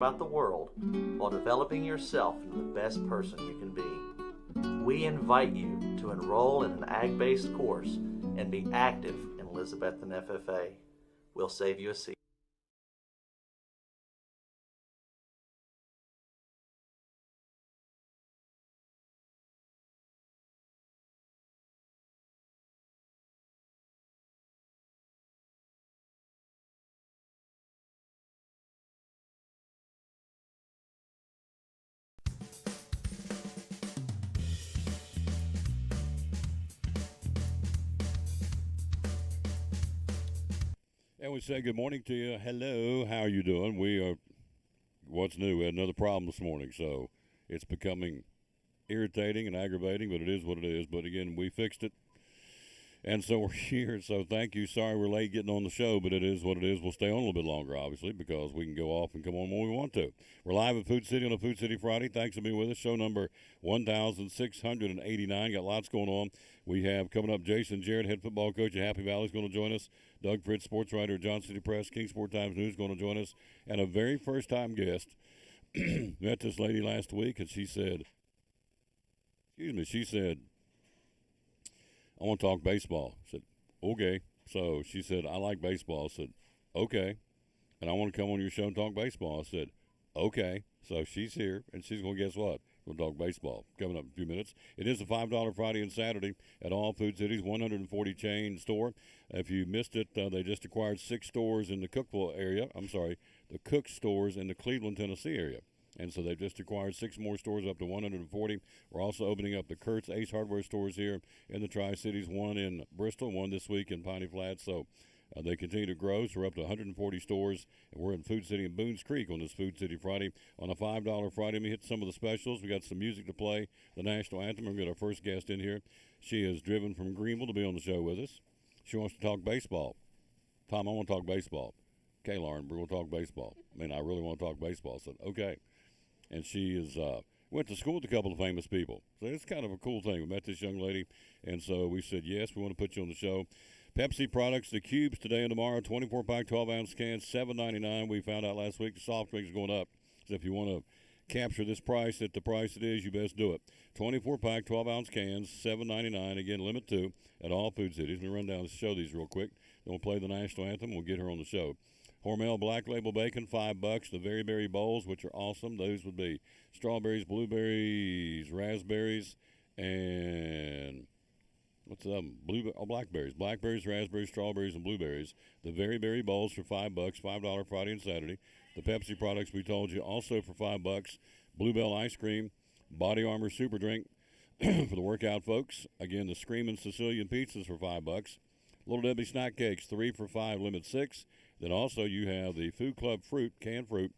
about the world while developing yourself into the best person you can be. We invite you to enroll in an ag-based course and be active in Elizabethton FFA. We'll save you a seat. And we say good morning to you. Hello, how are you doing? What's new? We had another problem this morning, so it's becoming irritating and aggravating, but it is what it is. But again, we fixed it, and so we're here. So thank you. Sorry we're late getting on the show, but it is what it is. We'll stay on a little bit longer, obviously, because we can go off and come on when we want to. We're live at Food City on a Food City Friday. Thanks for being with us. Show number 1689. Got lots going on. We have coming up Jason Jarrett, head football coach at Happy Valley, is going to join us. Doug Fritz, sports writer at Johnson City Press, Kingsport Times News, going to join us. And a very first-time guest. Met this lady last week, and she said, I want to talk baseball. I said, okay. So she said, I like baseball. I said, okay. And I want to come on your show and talk baseball. I said, okay. So she's here, and she's going to guess what? We'll talk baseball coming up in a few minutes. It is a $5 Friday and Saturday at all Food Cities, 140 chain store. If you missed it, they just acquired 6 stores in the Cookville area. The Cook stores in the Cleveland, Tennessee area. And so they've just acquired 6 more stores up to 140. We're also opening up the Kurt's Ace Hardware stores here in the Tri-Cities, one in Bristol, one this week in Piney Flats. So they continue to grow, so we're up to 140 stores, and we're in Food City in Boones Creek on this Food City Friday. On a $5 Friday, let me hit some of the specials. We got some music to play, the national anthem. We're going to get our first guest in here. She is driven from Greenville to be on the show with us. She wants to talk baseball. Tom, I want to talk baseball. Okay, Lauren, we're going to talk baseball. I really want to talk baseball. I said, okay. And she is went to school with a couple of famous people. So it's kind of a cool thing. We met this young lady, and so we said, yes, we want to put you on the show. Pepsi products, the cubes today and tomorrow, 24-pack, 12-ounce cans, $7.99. We found out last week the soft drinks are going up. So if you want to capture this price at the price it is, you best do it. 24-pack, 12-ounce cans, $7.99. Again, limit 2 at all Food Cities. Let me run down and show these real quick. Then we'll play the national anthem. We'll get her on the show. Hormel Black Label Bacon, $5. The Very Berry Bowls, which are awesome. Those would be strawberries, blueberries, raspberries, and what's the other one? Blackberries. Blackberries, raspberries, strawberries, and blueberries. The Very Berry Bowls for $5, $5 Friday and Saturday. The Pepsi products we told you also for $5. Bluebell ice cream, Body Armor super drink for the workout folks. Again, the Screamin' Sicilian pizzas for $5. Little Debbie snack cakes, 3 for $5, limit 6. Then also you have the Food Club fruit, canned fruit,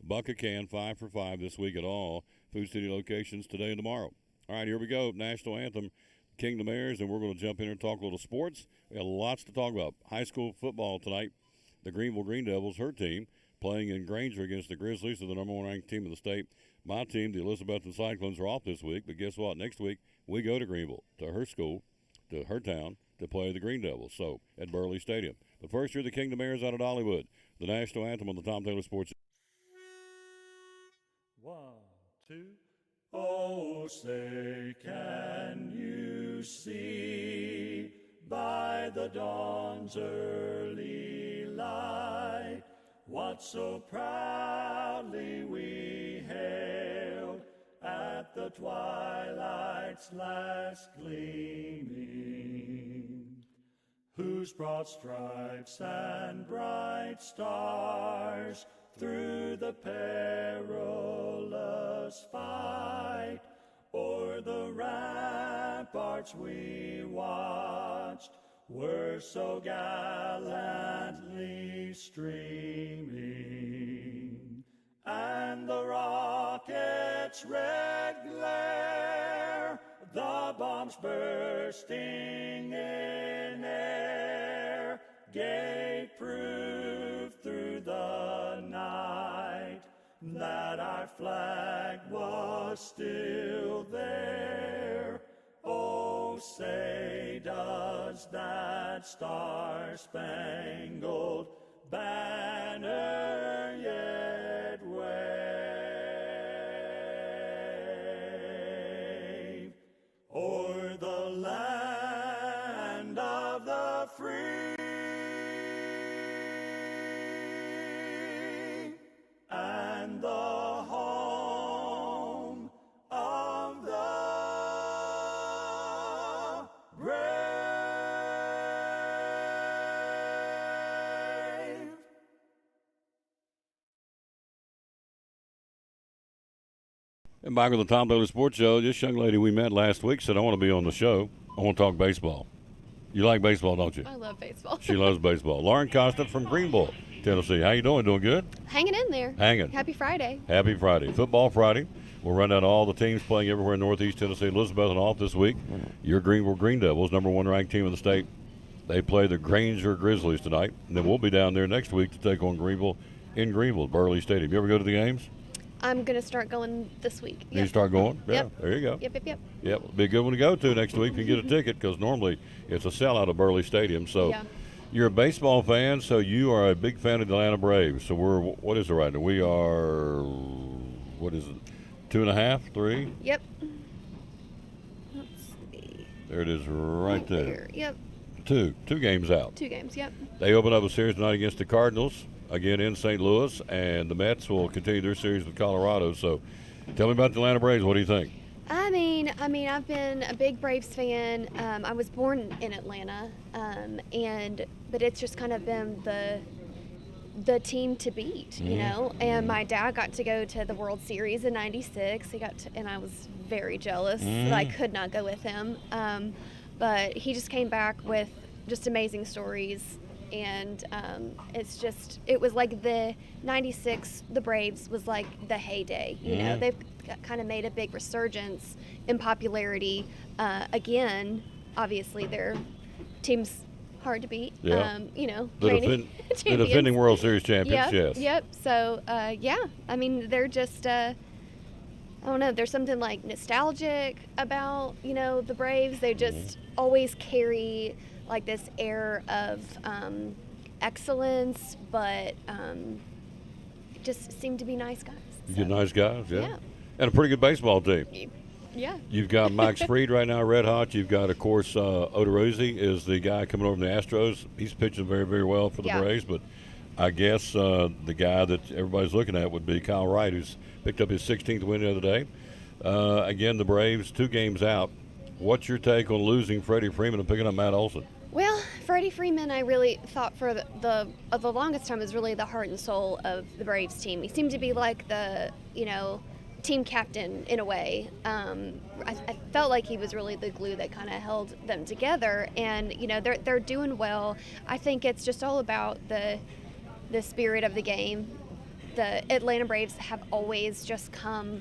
buck a can, 5 for $5 this week at all Food City locations today and tomorrow. All right, here we go. National anthem, Kingdom Airs, and we're going to jump in and talk a little sports. We got lots to talk about. High school football tonight. The Greenville Green Devils, her team, playing in Granger against the Grizzlies, the number 1 ranked team in the state. My team, the Elizabethton Cyclones, are off this week, but guess what? Next week we go to Greenville, to her school, to her town, to play the Green Devils, so at Burley Stadium. But first, you're the Kingdom Airs out of Dollywood. The national anthem on the Tom Taylor Sports. 1, 2. Oh, say, can you see by the dawn's early light what so proudly we hailed at the twilight's last gleaming, whose broad stripes and bright stars through the perilous fight o'er the ramparts we watched were so gallantly streaming, and the rocket's red glare, the bombs bursting in air, gave proof through the night that our flag was still there. Oh, say, does that star-spangled banner yet wave? And back with the Tom Daly Sports Show, this young lady we met last week said, I want to be on the show. I want to talk baseball. You like baseball, don't you? I love baseball. She loves baseball. Lauren Costa from Greenville, Tennessee. How you doing? Doing good? Hanging in there. Hanging. Happy Friday. Happy Friday. Football Friday. We'll run down all the teams playing everywhere in Northeast Tennessee. Elizabeth and off this week. Your Greenville Green Devils, number 1 ranked team in the state. They play the Granger Grizzlies tonight. And then we'll be down there next week to take on Greenville in Greenville, Burley Stadium. You ever go to the games? I'm going to start going this week. You start going? Yeah, Yep. There you go. Yep. Yep, it'll be a good one to go to next week if you get a ticket, because normally it's a sellout of Burley Stadium. So Yeah. you're a baseball fan, so you are a big fan of the Atlanta Braves. So what is it right now? We are, what is it, 2.5, 3? Yep. Let's see. There it is right there. Yep. Two games out. 2 games. Yep. They open up a series tonight against the Cardinals, again in St. Louis, and the Mets will continue their series with Colorado. So tell me about the Atlanta Braves. What do you think? I mean, I've been a big Braves fan. I was born in Atlanta, but it's just kind of been the team to beat, you know. And my dad got to go to the World Series in '96. And I was very jealous that I could not go with him. But he just came back with just amazing stories. And it was like the '96, the Braves was like the heyday. You know, they've kind of made a big resurgence in popularity. Again, obviously their team's hard to beat. Yeah. You know, The reigning the champions. defending World Series champions, yes. Yep. So, yeah, I mean, they're just, I don't know, there's something like nostalgic about, you know, the Braves. They just always carry like this air of excellence, but just seem to be nice guys. You get nice guys, yeah. Yeah. And a pretty good baseball team. Yeah. You've got Max Fried right now, red hot. You've got, of course, Odorizzi is the guy coming over from the Astros. He's pitching very, very well for the Yeah. Braves, but I guess the guy that everybody's looking at would be Kyle Wright, who's picked up his 16th win the other day. Again, the Braves, 2 games out. What's your take on losing Freddie Freeman and picking up Matt Olson? Well, Freddie Freeman, I really thought for the longest time was really the heart and soul of the Braves team. He seemed to be like the, you know, team captain in a way. I felt like he was really the glue that kind of held them together. And you know, they're doing well. I think it's just all about the spirit of the game. The Atlanta Braves have always just come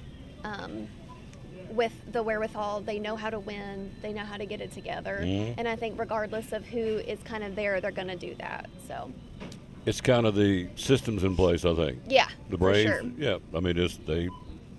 with the wherewithal. They know how to win. They know how to get it together. And I think regardless of who is kind of there, they're going to do that. So It's kind of the systems in place, I think. yeah, The Braves, for sure. yeah. I mean, the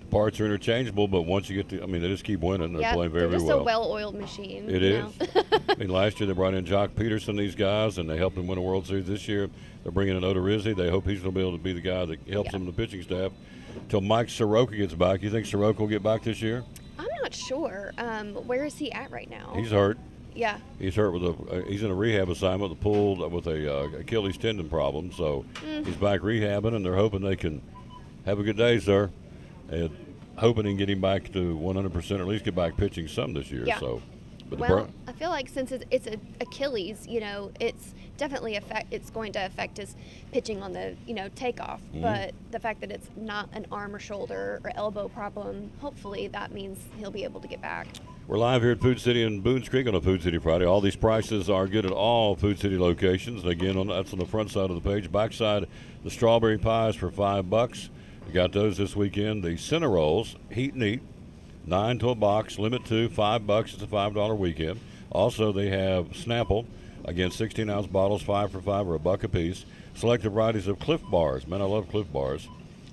parts are interchangeable, but once you get to, I mean, they just keep winning. They're Yeah, playing very, they're very just well. a well-oiled machine. It you is. know? I mean, last year they brought in Jock Peterson, these guys, and they helped them win a World Series. This year they're bringing in Odorizzi. They hope he's going to be able to be the guy that helps them in the pitching staff until Mike Soroka gets back. You think Soroka will get back this year? I'm not sure. Where is he at right now? He's hurt. Yeah. He's hurt with he's in a rehab assignment with a Achilles tendon problem. So he's back rehabbing, and they're hoping they can have a good day, sir. And hoping he can get him back to 100%, or at least get back pitching some this year. Yeah. So, but Well, I feel like since it's a Achilles, you know, it's definitely it's going to affect his pitching on the, you know, takeoff. But the fact that it's not an arm or shoulder or elbow problem, hopefully that means he'll be able to get back. we're live here at Food City in Boones Creek on a Food City Friday. All these prices are good at all Food City locations. And again, that's on the front side of the page. Backside, the strawberry pies for $5. You got those this weekend. The Center Rolls, heat and eat, 9 to a box, limit to $5. It's a $5 weekend. Also, they have Snapple, again, 16-ounce bottles, 5 for $5 or $1 a piece. Selected varieties of Cliff Bars. Man, I love Cliff Bars.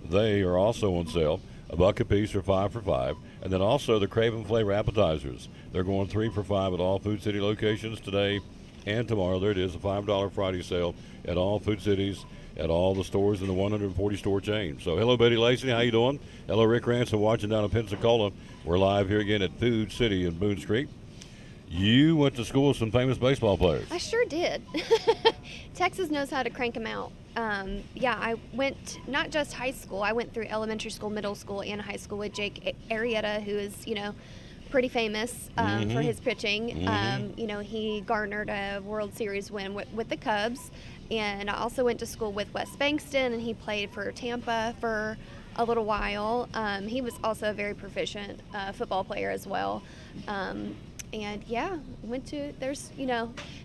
They are also on sale, $1 a piece or 5 for $5. And then also the Craven Flavor appetizers. They're going 3 for $5 at all Food City locations today and tomorrow. There it is, a $5 Friday sale at all Food Cities, at all the stores in the 140 store chain. So hello, Betty Lacey, how you doing? Hello, Rick Ransom, watching down in Pensacola. We're live here again at Food City in Boones Creek. You went to school with some famous baseball players. I sure did. Texas knows how to crank them out. Yeah, I went not just high school. I went through elementary school, middle school, and high school with Jake Arrieta, who is, you know, pretty famous for his pitching. You know, he garnered a World Series win with the Cubs. And I also went to school with Wes Bankston, and he played for Tampa for a little while. He was also a very proficient football player as well. And yeah, went to,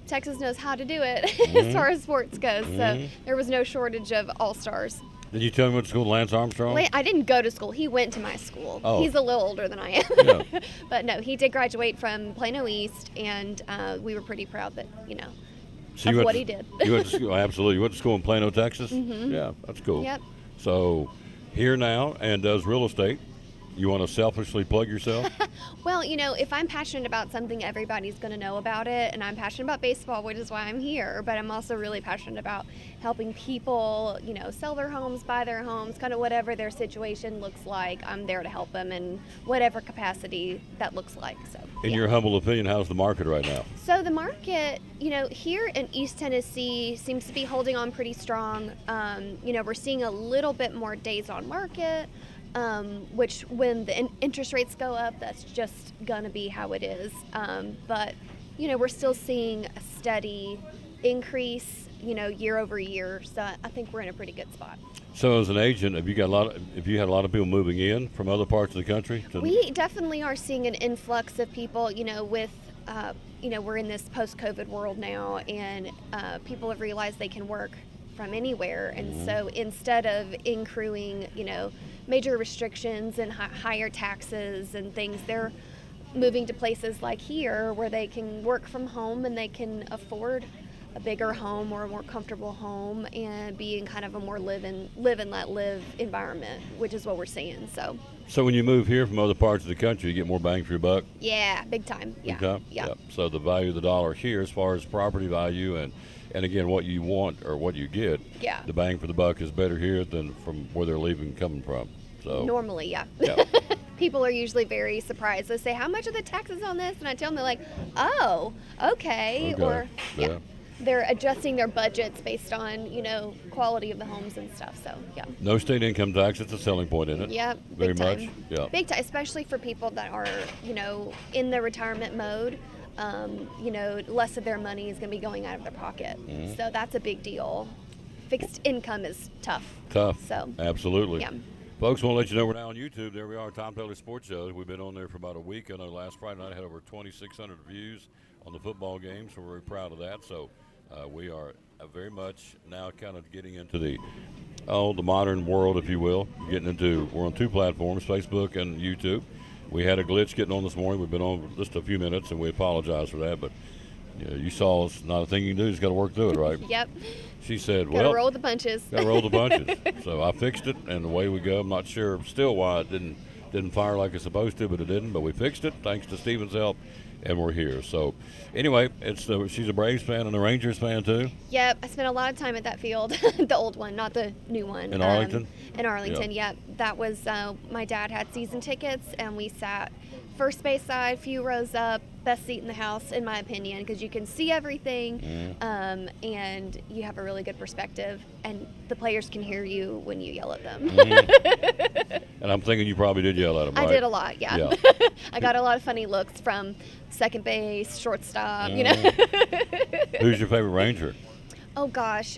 Texas knows how to do it as far as sports goes. So there was no shortage of all-stars. Did you tell him what school, Lance Armstrong? I didn't go to school. He went to my school. Oh. He's a little older than I am. Yeah. But no, he did graduate from Plano East, and we were pretty proud that, So of what he did. You went to school, absolutely. You went to school in Plano, Texas? Mm-hmm. Yeah, that's cool. Yep. So here now and does real estate. You want to selfishly plug yourself? Well, if I'm passionate about something, everybody's going to know about it. And I'm passionate about baseball, which is why I'm here. But I'm also really passionate about helping people, sell their homes, buy their homes, kind of whatever their situation looks like. I'm there to help them in whatever capacity that looks like. So, In your humble opinion, how's the market right now? So the market, here in East Tennessee seems to be holding on pretty strong. We're seeing a little bit more days on market. Which when the interest rates go up, that's just going to be how it is. But, we're still seeing a steady increase, year over year. So I think we're in a pretty good spot. So as an agent, have you had a lot of people moving in from other parts of the country? We definitely are seeing an influx of people, with, we're in this post-COVID world now, and people have realized they can work from anywhere. And so instead of accruing, major restrictions and higher taxes and things, they're moving to places like here where they can work from home and they can afford a bigger home or a more comfortable home and be in kind of a more live and let live environment, which is what we're seeing. So when you move here from other parts of the country, you get more bang for your buck? yeah, big time. Yeah. Big time? Yeah. So the value of the dollar here as far as property value and again, what you want or what you get, Yeah. the bang for the buck is better here than from where they're coming from. So Normally, yeah. Yeah. People are usually very surprised. They say, how much are the taxes on this? And I tell them, they're like, oh, okay. Or, Yeah. They're adjusting their budgets based on, quality of the homes and stuff. So, yeah. No state income tax, it's a selling point, isn't it? Yeah, Very big time. much. Yeah. Big time, especially for people that are, in the retirement mode. Less of their money is going to be going out of their pocket. So that's a big deal. Fixed income is tough. So Absolutely. yeah. Folks, want to let you know we're now on YouTube. There we are, Tom Taylor Sports Show. We've been on there for about a week. I know last Friday night I had over 2,600 views on the football game, so we're very proud of that. So we are very much now kind of getting into the modern world, if you will. We're on two platforms, Facebook and YouTube. We had a glitch getting on this morning. We've been on just a few minutes, and we apologize for that. But you saw it's not a thing you can do. You just got to work through it, right? Yep. She said, Gotta roll the punches. Got to roll the punches. So I fixed it, and away we go. I'm not sure still why it didn't fire like it's supposed to, but it didn't. But we fixed it thanks to Steven's help, and we're here. So anyway, she's a Braves fan and a Rangers fan too. Yep. I spent a lot of time at that field, the old one, not the new one. In Arlington? In Arlington, yep. That was, my dad had season tickets, and we sat first base side, few rows up, best seat in the house, in my opinion, because you can see everything, and you have a really good perspective, and the players can hear you when you yell at them. And I'm thinking you probably did yell at them, right? I did a lot, yeah. I got a lot of funny looks from second base, shortstop, Who's your favorite Ranger? Oh, gosh.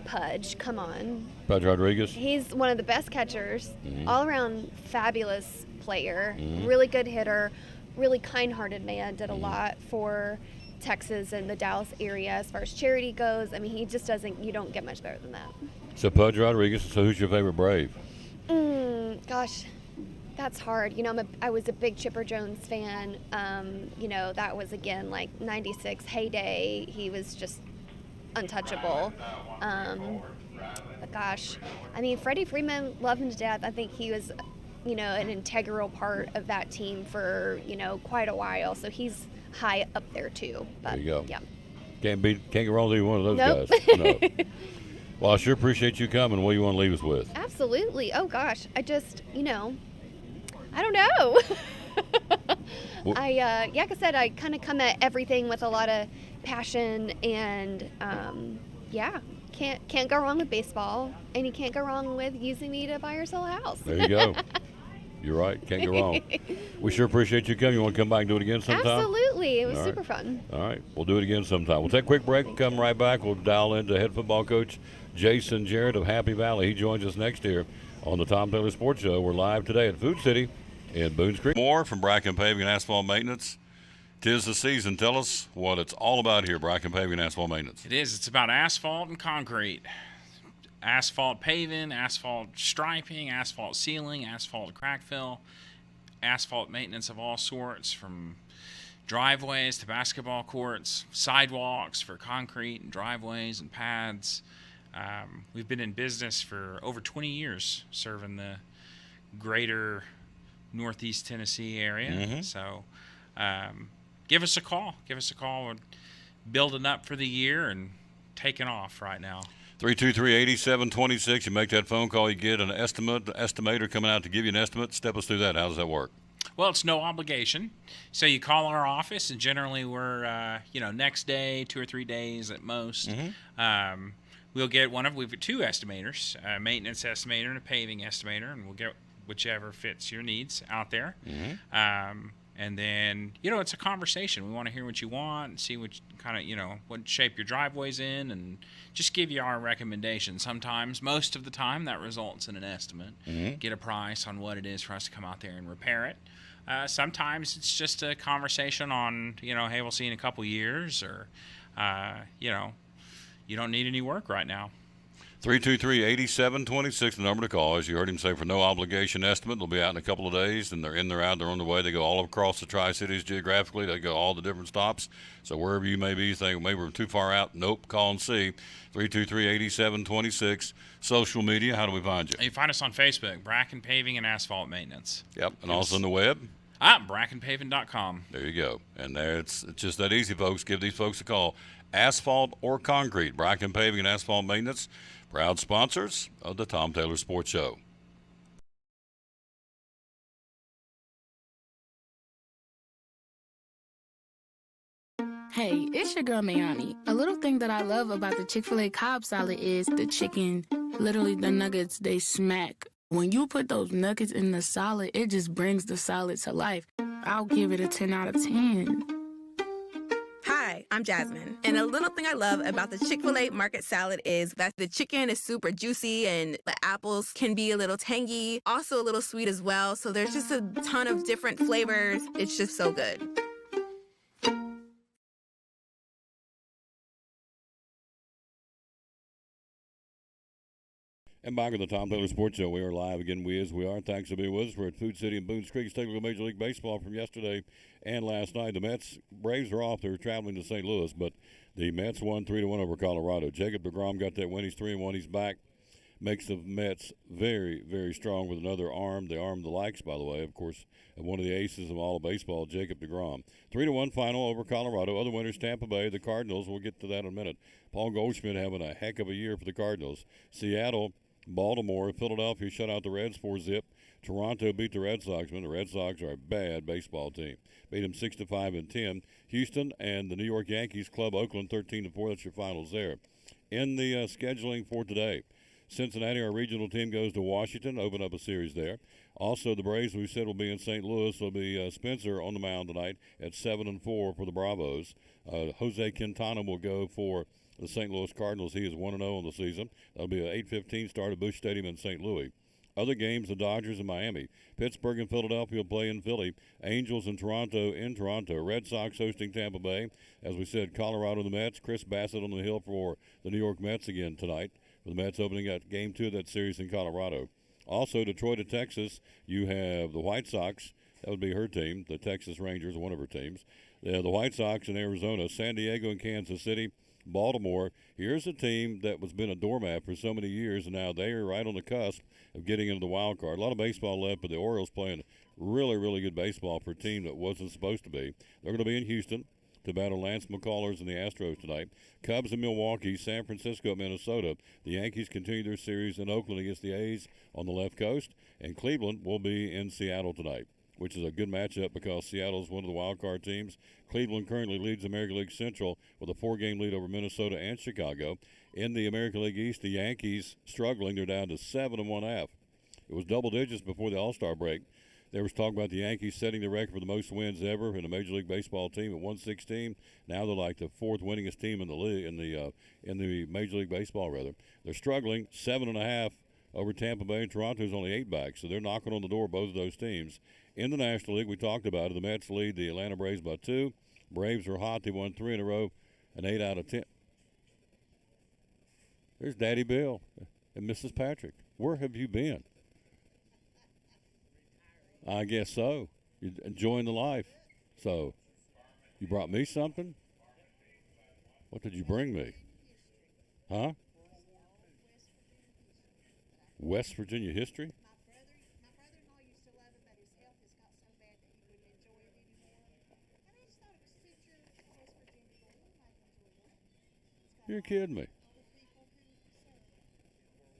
Pudge, come on. Pudge Rodriguez? He's one of the best catchers, all-around fabulous player, really good hitter, really kind-hearted man, did a lot for Texas and the Dallas area as far as charity goes. He just you don't get much better than that. So Pudge Rodriguez, so who's your favorite Brave? Gosh, that's hard. I was a big Chipper Jones fan. That was, again, like 96 heyday. He was just untouchable. But gosh, Freddie Freeman, loved him to death. I think he was, an integral part of that team for, quite a while. So he's high up there too. But, there you go. Yeah. Can't get wrong with either one of those Nope. guys. No. Well, I sure appreciate you coming. What do you want to leave us with? Absolutely. Oh gosh, I just, I don't know. Like I said, I kind of come at everything with a lot of passion, and can't go wrong with baseball, and you can't go wrong with using me to buy or sell a house. There you go. You're right. Can't go wrong. We sure appreciate you coming. You want to come back and do it again sometime? Absolutely. It was All super right. fun. All right. We'll do it again sometime. We'll take a quick break. Come right back. We'll dial into head football coach Jason Jarrett of Happy Valley. He joins us next year on the Tom Taylor Sports Show. We're live today at Food City in Boones Creek. More from Bracken Paving and Asphalt Maintenance. 'Tis the season. Tell us what it's all about here, Bracken Paving and Asphalt Maintenance. It is. It's about asphalt and concrete. Asphalt paving, asphalt striping, asphalt sealing, asphalt crack fill, asphalt maintenance of all sorts, from driveways to basketball courts, sidewalks for concrete and driveways and pads. We've been in business for over 20 years serving the greater Northeast Tennessee area. Mm-hmm. So give us a call. We're building up for the year and taking off right now. 323-8726. You make that phone call, you get an estimator coming out to give you an estimate. Step us through that. How does that work? Well, it's no obligation. So you call our office, and generally we're, next day, 2 or 3 days at most. Mm-hmm. We've got two estimators, a maintenance estimator and a paving estimator, and we'll get whichever fits your needs out there. Mm-hmm. And then, it's a conversation. We want to hear what you want and see what kind of, what shape your driveway's in, and just give you our recommendations. Sometimes, most of the time, that results in an estimate. Mm-hmm. Get a price on what it is for us to come out there and repair it. Sometimes it's just a conversation on, hey, we'll see you in a couple years, or, you don't need any work right now. 323-8726, the number to call. As you heard him say, for no obligation estimate. They'll be out in a couple of days, and they're in, they're out, they're on the way. They go all across the Tri-Cities geographically. They go all the different stops. So wherever you may be, you think maybe we're too far out. Nope, call and see. 323-8726. Social media, how do we find you? You find us on Facebook, Bracken Paving and Asphalt Maintenance. Yep, and also on the web? BrackenPaving.com. There you go. And there it's just that easy, folks. Give these folks a call. Asphalt or concrete, Bracken Paving and Asphalt Maintenance, proud sponsors of the Tom Taylor Sports Show. Hey, it's your girl Mayani. A little thing that I love about the Chick-fil-A Cobb salad is the chicken, literally the nuggets, they smack. When you put those nuggets in the salad, it just brings the salad to life. I'll give it a 10 out of 10. Hi, I'm Jasmine. And a little thing I love about the Chick-fil-A market salad is that the chicken is super juicy and the apples can be a little tangy, also a little sweet as well. So there's just a ton of different flavors. It's just so good. And back on the Tom Taylor Sports Show, we are live again. We are. Thanks for being with us. We're at Food City in Boones Creek. Take a look at Major League Baseball from yesterday and last night. The Braves are off. They're traveling to St. Louis, but the Mets won 3-1 over Colorado. Jacob deGrom got that win. He's 3-1. He's back. Makes the Mets very, very strong with another arm. The arm the likes, by the way, of course, of one of the aces of all of baseball, Jacob deGrom. 3-1 final over Colorado. Other winners, Tampa Bay, the Cardinals. We'll get to that in a minute. Paul Goldschmidt having a heck of a year for the Cardinals. Seattle, Baltimore, Philadelphia shut out the Reds 4-0. Toronto beat the Red Sox. The Red Sox are a bad baseball team. Beat them 6-5 and 10. Houston and the New York Yankees club Oakland 13-4. That's your finals there. In the scheduling for today, Cincinnati, our regional team, goes to Washington, open up a series there. Also, the Braves, we said, will be in St. Louis. Will be Spencer on the mound tonight at 7-4 for the Bravos. Jose Quintana will go for the St. Louis Cardinals. He is 1-0 on the season. That'll be an 8:15 start at Busch Stadium in St. Louis. Other games, the Dodgers and Miami. Pittsburgh and Philadelphia will play in Philly. Angels and Toronto in Toronto. Red Sox hosting Tampa Bay. As we said, Colorado and the Mets. Chris Bassett on the hill for the New York Mets again tonight. For the Mets opening up Game 2 of that series in Colorado. Also, Detroit and Texas, you have the White Sox. That would be her team. The Texas Rangers, one of her teams. The White Sox in Arizona. San Diego and Kansas City. Baltimore, here's a team that was been a doormat for so many years, and now they are right on the cusp of getting into the wild card. A lot of baseball left, but the Orioles playing really, really good baseball for a team that wasn't supposed to be. They're going to be in Houston to battle Lance McCullers and the Astros tonight. Cubs in Milwaukee, San Francisco, Minnesota. The Yankees continue their series in Oakland against the A's on the left coast, and Cleveland will be in Seattle tonight, which is a good matchup because Seattle is one of the wild card teams. Cleveland currently leads the American League Central with a 4-game lead over Minnesota and Chicago. In the American League East, the Yankees struggling. They're down to 7 1/2. It was double digits before the All-Star break. There was talk about the Yankees setting the record for the most wins ever in a Major League Baseball team at 116. Now they're like the fourth winningest team in the league, in the Major League Baseball rather. They're struggling 7.5 over Tampa Bay, and Toronto's only 8 back, so they're knocking on the door of both of those teams. In the National League, we talked about it. The Mets lead the Atlanta Braves by 2. Braves are hot. They won 3 in a row, an 8 out of 10. There's Daddy Bill and Mrs. Patrick. Where have you been? I guess so. You're enjoying the life. So, you brought me something? What did you bring me? Huh? West Virginia history? My brother-in-law used to love it, but his health has got so bad that he wouldn't enjoy it anymore. And I just thought it was such a West Virginia boy. He might enjoy it. You're kidding me. Other people who serve.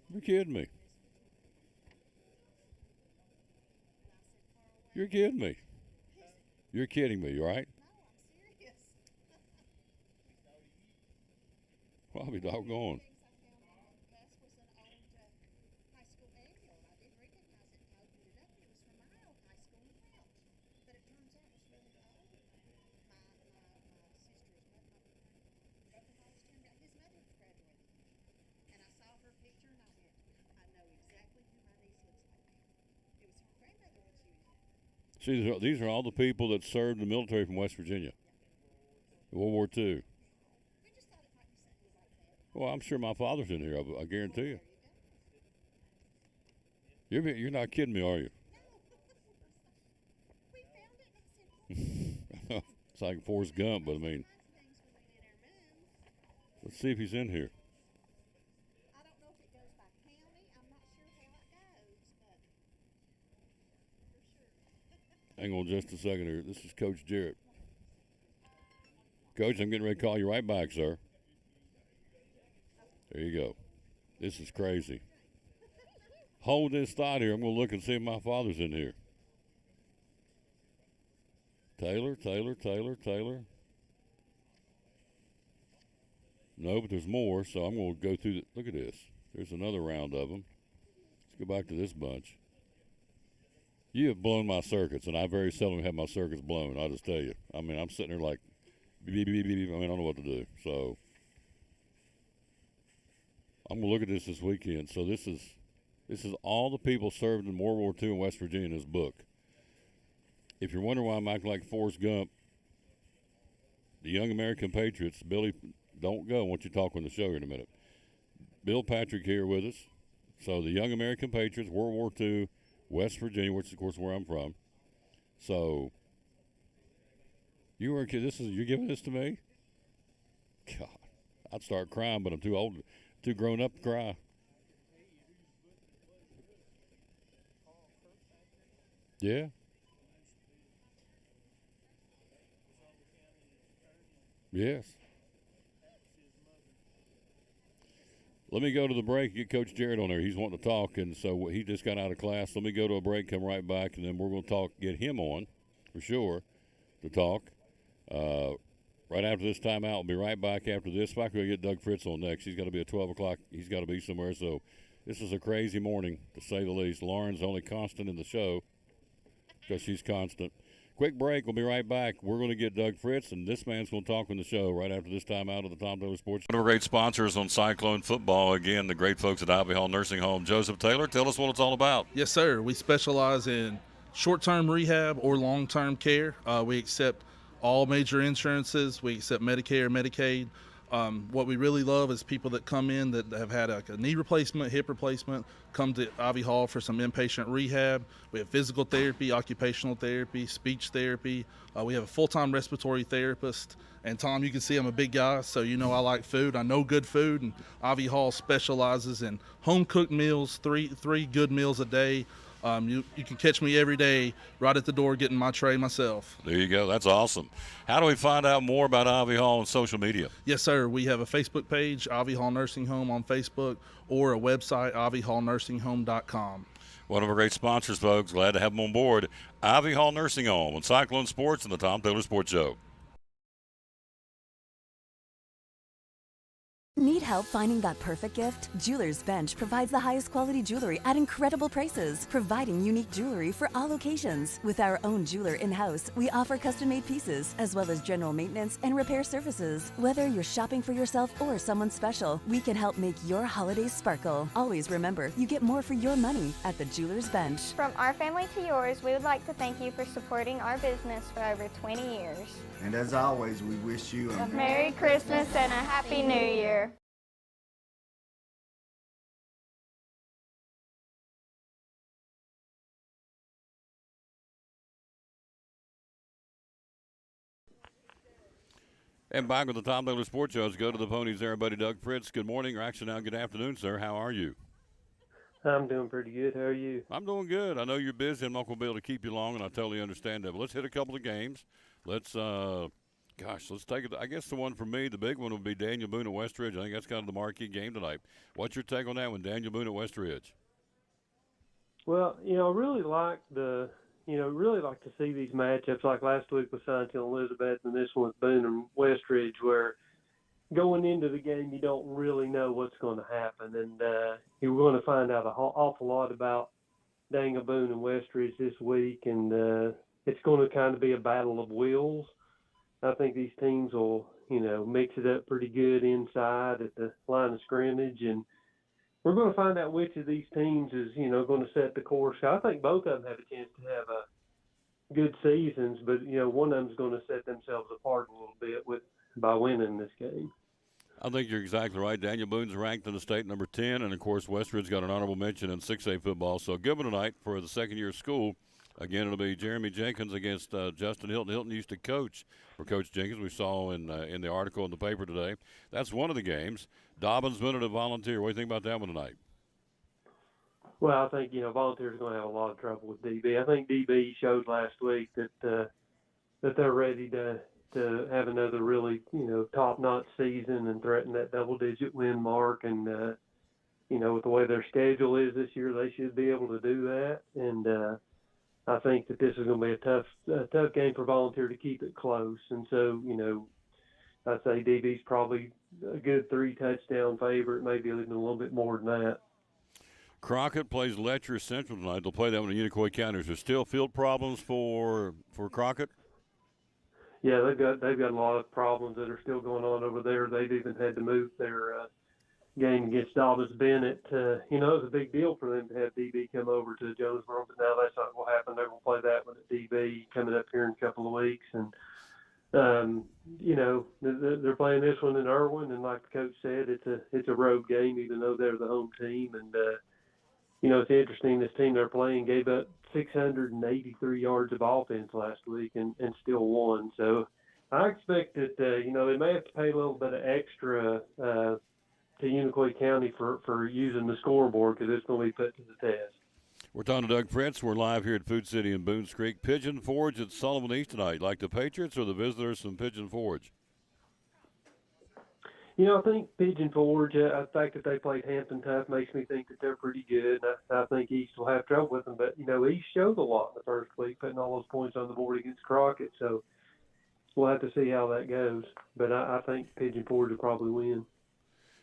You're kidding me. You're kidding me. You're kidding me, right? No, I'm serious. Well, I'll be doggone. Things I found on the bus was an old high school manual. I didn't recognize it until I opened it up. It was from my old high school in Welch. But it turns out it's really old. My sister is both of his mother graduated. And I saw her picture and I went, I know exactly who my niece looks like now. It was her grandmother when she was young. See, these are all the people that served in the military from West Virginia. World War II. We just thought it might be something like that. Well, I'm sure my father's in here. I guarantee you. You're not kidding me, are you? We found it and I said, It's like Forrest Gump, but I mean, things we went in our rooms. let's see if he's in here. I don't know if it goes by county. I'm not sure how it goes, but for sure. Hang on just a second here. This is Coach Jarrett. Coach, I'm getting ready to call you right back, sir. There you go. This is crazy. Hold this thought here. I'm going to look and see if my father's in here. Taylor. No, but there's more, so I'm going to go through look at this. There's another round of them. Let's go back to this bunch. You have blown my circuits, and I very seldom have my circuits blown, I'll just tell you. I mean, I'm sitting there like, beep, beep, beep, beep. I mean, I don't know what to do. So I'm going to look at this weekend. So this is all the people served in World War II in West Virginia in this book. If you're wondering why I'm acting like Forrest Gump, the Young American Patriots, Billy, don't go. I want you to talk on the show here in a minute. Bill Patrick here with us. So the Young American Patriots, World War II, West Virginia, which is, of course, where I'm from. So you were a kid. You're giving this to me? God, I'd start crying, but I'm too old, too grown up to cry. Yeah. Yes. Let me go to the break, get Coach Jarrett on there. He's wanting to talk, and so he just got out of class. Let me go to a break, come right back, and then we're going to talk, get him on for sure to talk. Right after this timeout, we'll be right back after this. If I could get Doug Fritz on next, he's got to be at 12 o'clock. He's got to be somewhere. So this is a crazy morning, to say the least. Lauren's only constant in the show because she's constant. Quick break. We'll be right back. We're going to get Doug Fritz, and this man's going to talk on the show right after this time out of the Tom Taylor Sports. One of our great sponsors on Cyclone Football, again, the great folks at Ivy Hall Nursing Home. Joseph Taylor, tell us what it's all about. Yes, sir. We specialize in short-term rehab or long-term care. We accept all major insurances. We accept Medicare, Medicaid. What we really love is people that come in that have had a knee replacement, hip replacement, come to Ivy Hall for some inpatient rehab. We have physical therapy, occupational therapy, speech therapy. We have a full-time respiratory therapist. And Tom, you can see I'm a big guy, so you know I like food. I know good food, and Ivy Hall specializes in home-cooked meals, three good meals a day. You can catch me every day right at the door getting my tray myself. There you go. That's awesome. How do we find out more about Ivy Hall on social media? Yes, sir. We have a Facebook page, Ivy Hall Nursing Home on Facebook, or a website, ivyhallnursingHome.com. One of our great sponsors, folks. Glad to have them on board. Ivy Hall Nursing Home on Cyclone Sports and the Tom Taylor Sports Show. Need help finding that perfect gift? Jeweler's Bench provides the highest quality jewelry at incredible prices, providing unique jewelry for all occasions. With our own jeweler in-house, we offer custom-made pieces, as well as general maintenance and repair services. Whether you're shopping for yourself or someone special, we can help make your holidays sparkle. Always remember, you get more for your money at the Jeweler's Bench. From our family to yours, we would like to thank you for supporting our business for over 20 years. And as always, we wish you a Merry Christmas and a Happy New Year. And back with the Tom Baylor Sports Shows. Go to the Ponies there, buddy Doug Fritz. Good morning, or actually now good afternoon, sir. How are you? I'm doing pretty good. How are you? I'm doing good. I know you're busy. I'm not going to be able to keep you long, and I totally understand that. But let's hit a couple of games. Let's take it. I guess the one for me, the big one would be Daniel Boone at Westridge. I think that's kind of the marquee game tonight. What's your take on that one, Daniel Boone at Westridge? Well, I really like to see these matchups like last week with Science Hill and Elizabeth and this one with Boone and Westridge, where going into the game you don't really know what's going to happen. And you're going to find out an awful lot about Daniel Boone and Westridge this week, and it's going to kind of be a battle of wills. I think these teams will, mix it up pretty good inside at the line of scrimmage, and we're going to find out which of these teams is, going to set the course. I think both of them have a chance to have good seasons, but, one of them is going to set themselves apart a little bit by winning this game. I think you're exactly right. Daniel Boone's ranked in the state number 10, and, of course, Westridge got an honorable mention in 6A football. So good one tonight for the second year of school. Again, it'll be Jeremy Jenkins against Justin Hilton. Hilton used to coach for Coach Jenkins. We saw in the article in the paper today. That's one of the games. Dobbins Minute of Volunteer. What do you think about that one tonight? Well, I think, Volunteer's going to have a lot of trouble with DB. I think DB showed last week that they're ready to have another really, top-notch season and threaten that double-digit win mark. And, with the way their schedule is this year, they should be able to do that. And I think that this is going to be a tough game for Volunteer to keep it close. And so, I'd say DB's probably a good 3-touchdown favorite, maybe even a little bit more than that. Crockett plays Letcher Central tonight. They'll play that one in Unicoi County. Is there still field problems for Crockett? Yeah, they've got a lot of problems that are still going on over there. They've even had to move their game against Dobbins Bennett. It was a big deal for them to have DB come over to Jonesboro, but now that's not going to happen. They're going to play that one at DB coming up here in a couple of weeks. And, they're playing this one in Irwin, and like the coach said, it's a road game, even though they're the home team. And, it's interesting, this team they're playing gave up 683 yards of offense last week and still won. So I expect that, they may have to pay a little bit of extra to Unicoi County for using the scoreboard because it's going to be put to the test. We're talking to Doug Fritz. We're live here at Food City in Boones Creek. Pigeon Forge at Sullivan East tonight. Like the Patriots or the visitors from Pigeon Forge? I think Pigeon Forge, the fact that they played Hampton tough makes me think that they're pretty good. I think East will have trouble with them. But, East showed a lot in the first week, putting all those points on the board against Crockett. So we'll have to see how that goes. But I think Pigeon Forge will probably win.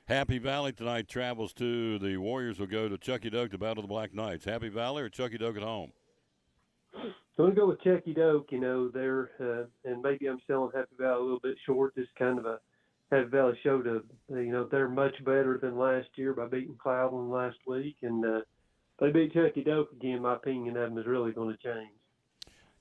Happy Valley tonight travels to the Warriors. Will go to Chucky Doak to battle the Black Knights. Happy Valley or Chucky Doak at home? I'm going to go with Chucky Doak. They're and maybe I'm selling Happy Valley a little bit short. Just kind of Happy Valley showed they're much better than last year by beating Cloudland last week, and they beat Chucky Doak again. My opinion of them is really going to change.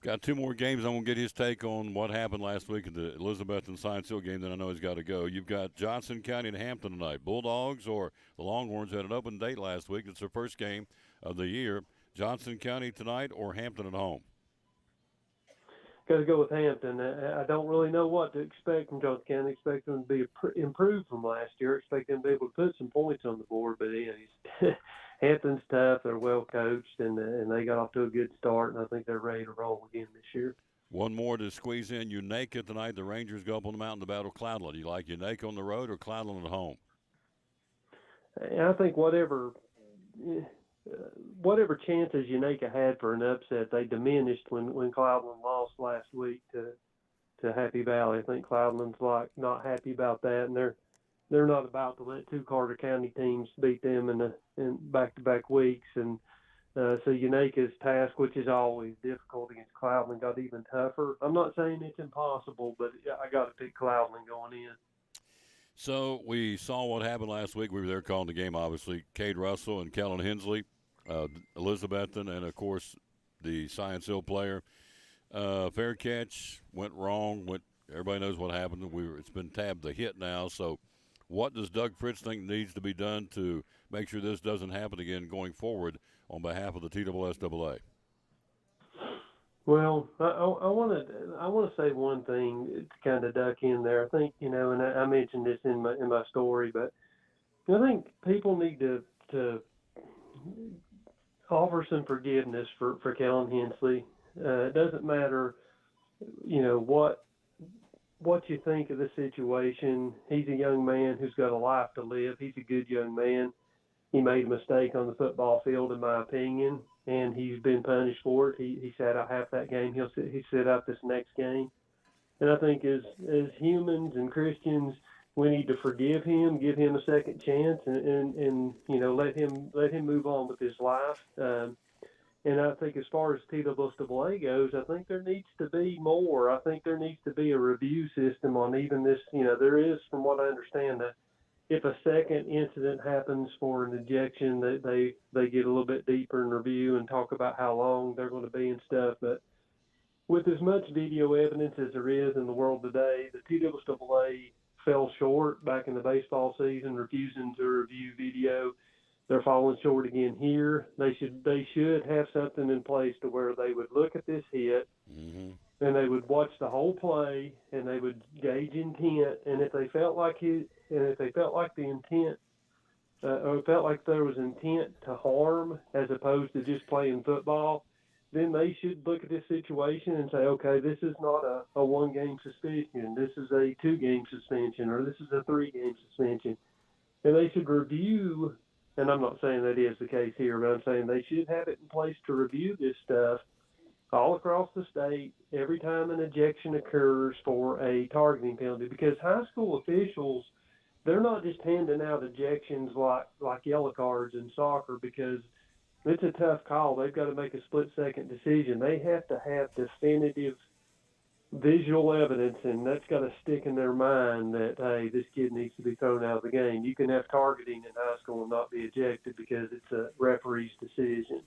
Got two more games. I'm going to get his take on what happened last week at the Elizabeth and Science Hill game. Then I know he's got to go. You've got Johnson County and Hampton tonight. Bulldogs or the Longhorns had an open date last week. It's their first game of the year. Johnson County tonight or Hampton at home? Got to go with Hampton. I don't really know what to expect from Johnson County. I expect them to be improved from last year. I expect them to be able to put some points on the board. But Hampton's tough. They're well coached, and they got off to a good start, and I think they're ready to roll again this year. One more to squeeze in. Unaka tonight. The Rangers go up on the mountain to battle Cloudland. Do you like Unaka on the road or Cloudland at home? I think whatever chances Unaka had for an upset, they diminished when Cloudland lost last week to Happy Valley. I think Cloudland's not happy about that, and they're they're not about to let two Carter County teams beat them in back-to-back weeks. And so Unaka's task, which is always difficult against Cloudland, got even tougher. I'm not saying it's impossible, but I got to pick Cloudland going in. So we saw what happened last week. We were there calling the game, obviously. Cade Russell and Kellen Hensley, Elizabethan, and, of course, the Science Hill player. Fair catch, went wrong. Everybody knows what happened. It's been tabbed a hit now. So what does Doug Fritz think needs to be done to make sure this doesn't happen again going forward on behalf of the TSSAA? Well, I want to say one thing to kind of duck in there. I think, and I mentioned this in my story, but I think people need to offer some forgiveness for Kellen Hensley. It doesn't matter, what you think of the situation. He's a young man who's got a life to live. He's a good young man. He made a mistake on the football field, in my opinion, and he's been punished for it. He sat out half that game. He sit out this next game. And I think as humans and Christians, we need to forgive him, give him a second chance, and let him move on with his life. And I think as far as TSSAA goes, I think there needs to be more. I think there needs to be a review system on even this. There is, from what I understand, that if a second incident happens for an ejection, they get a little bit deeper in review and talk about how long they're going to be and stuff. But with as much video evidence as there is in the world today, the TSSAA fell short back in the baseball season, refusing to review video. They're falling short again here. They should have something in place to where they would look at this hit, and they would watch the whole play, and they would gauge intent. And if they felt like the intent, or felt like there was intent to harm as opposed to just playing football, then they should look at this situation and say, okay, this is not a one-game suspension. This is a 2-game suspension, or this is a 3-game suspension. And they should review. And I'm not saying that is the case here, but I'm saying they should have it in place to review this stuff all across the state every time an ejection occurs for a targeting penalty. Because high school officials, they're not just handing out ejections like yellow cards in soccer, because it's a tough call. They've got to make a split-second decision. They have to have definitive visual evidence, and that's got to stick in their mind that, hey, this kid needs to be thrown out of the game. You can have targeting in high school and not be ejected because it's a referee's decision.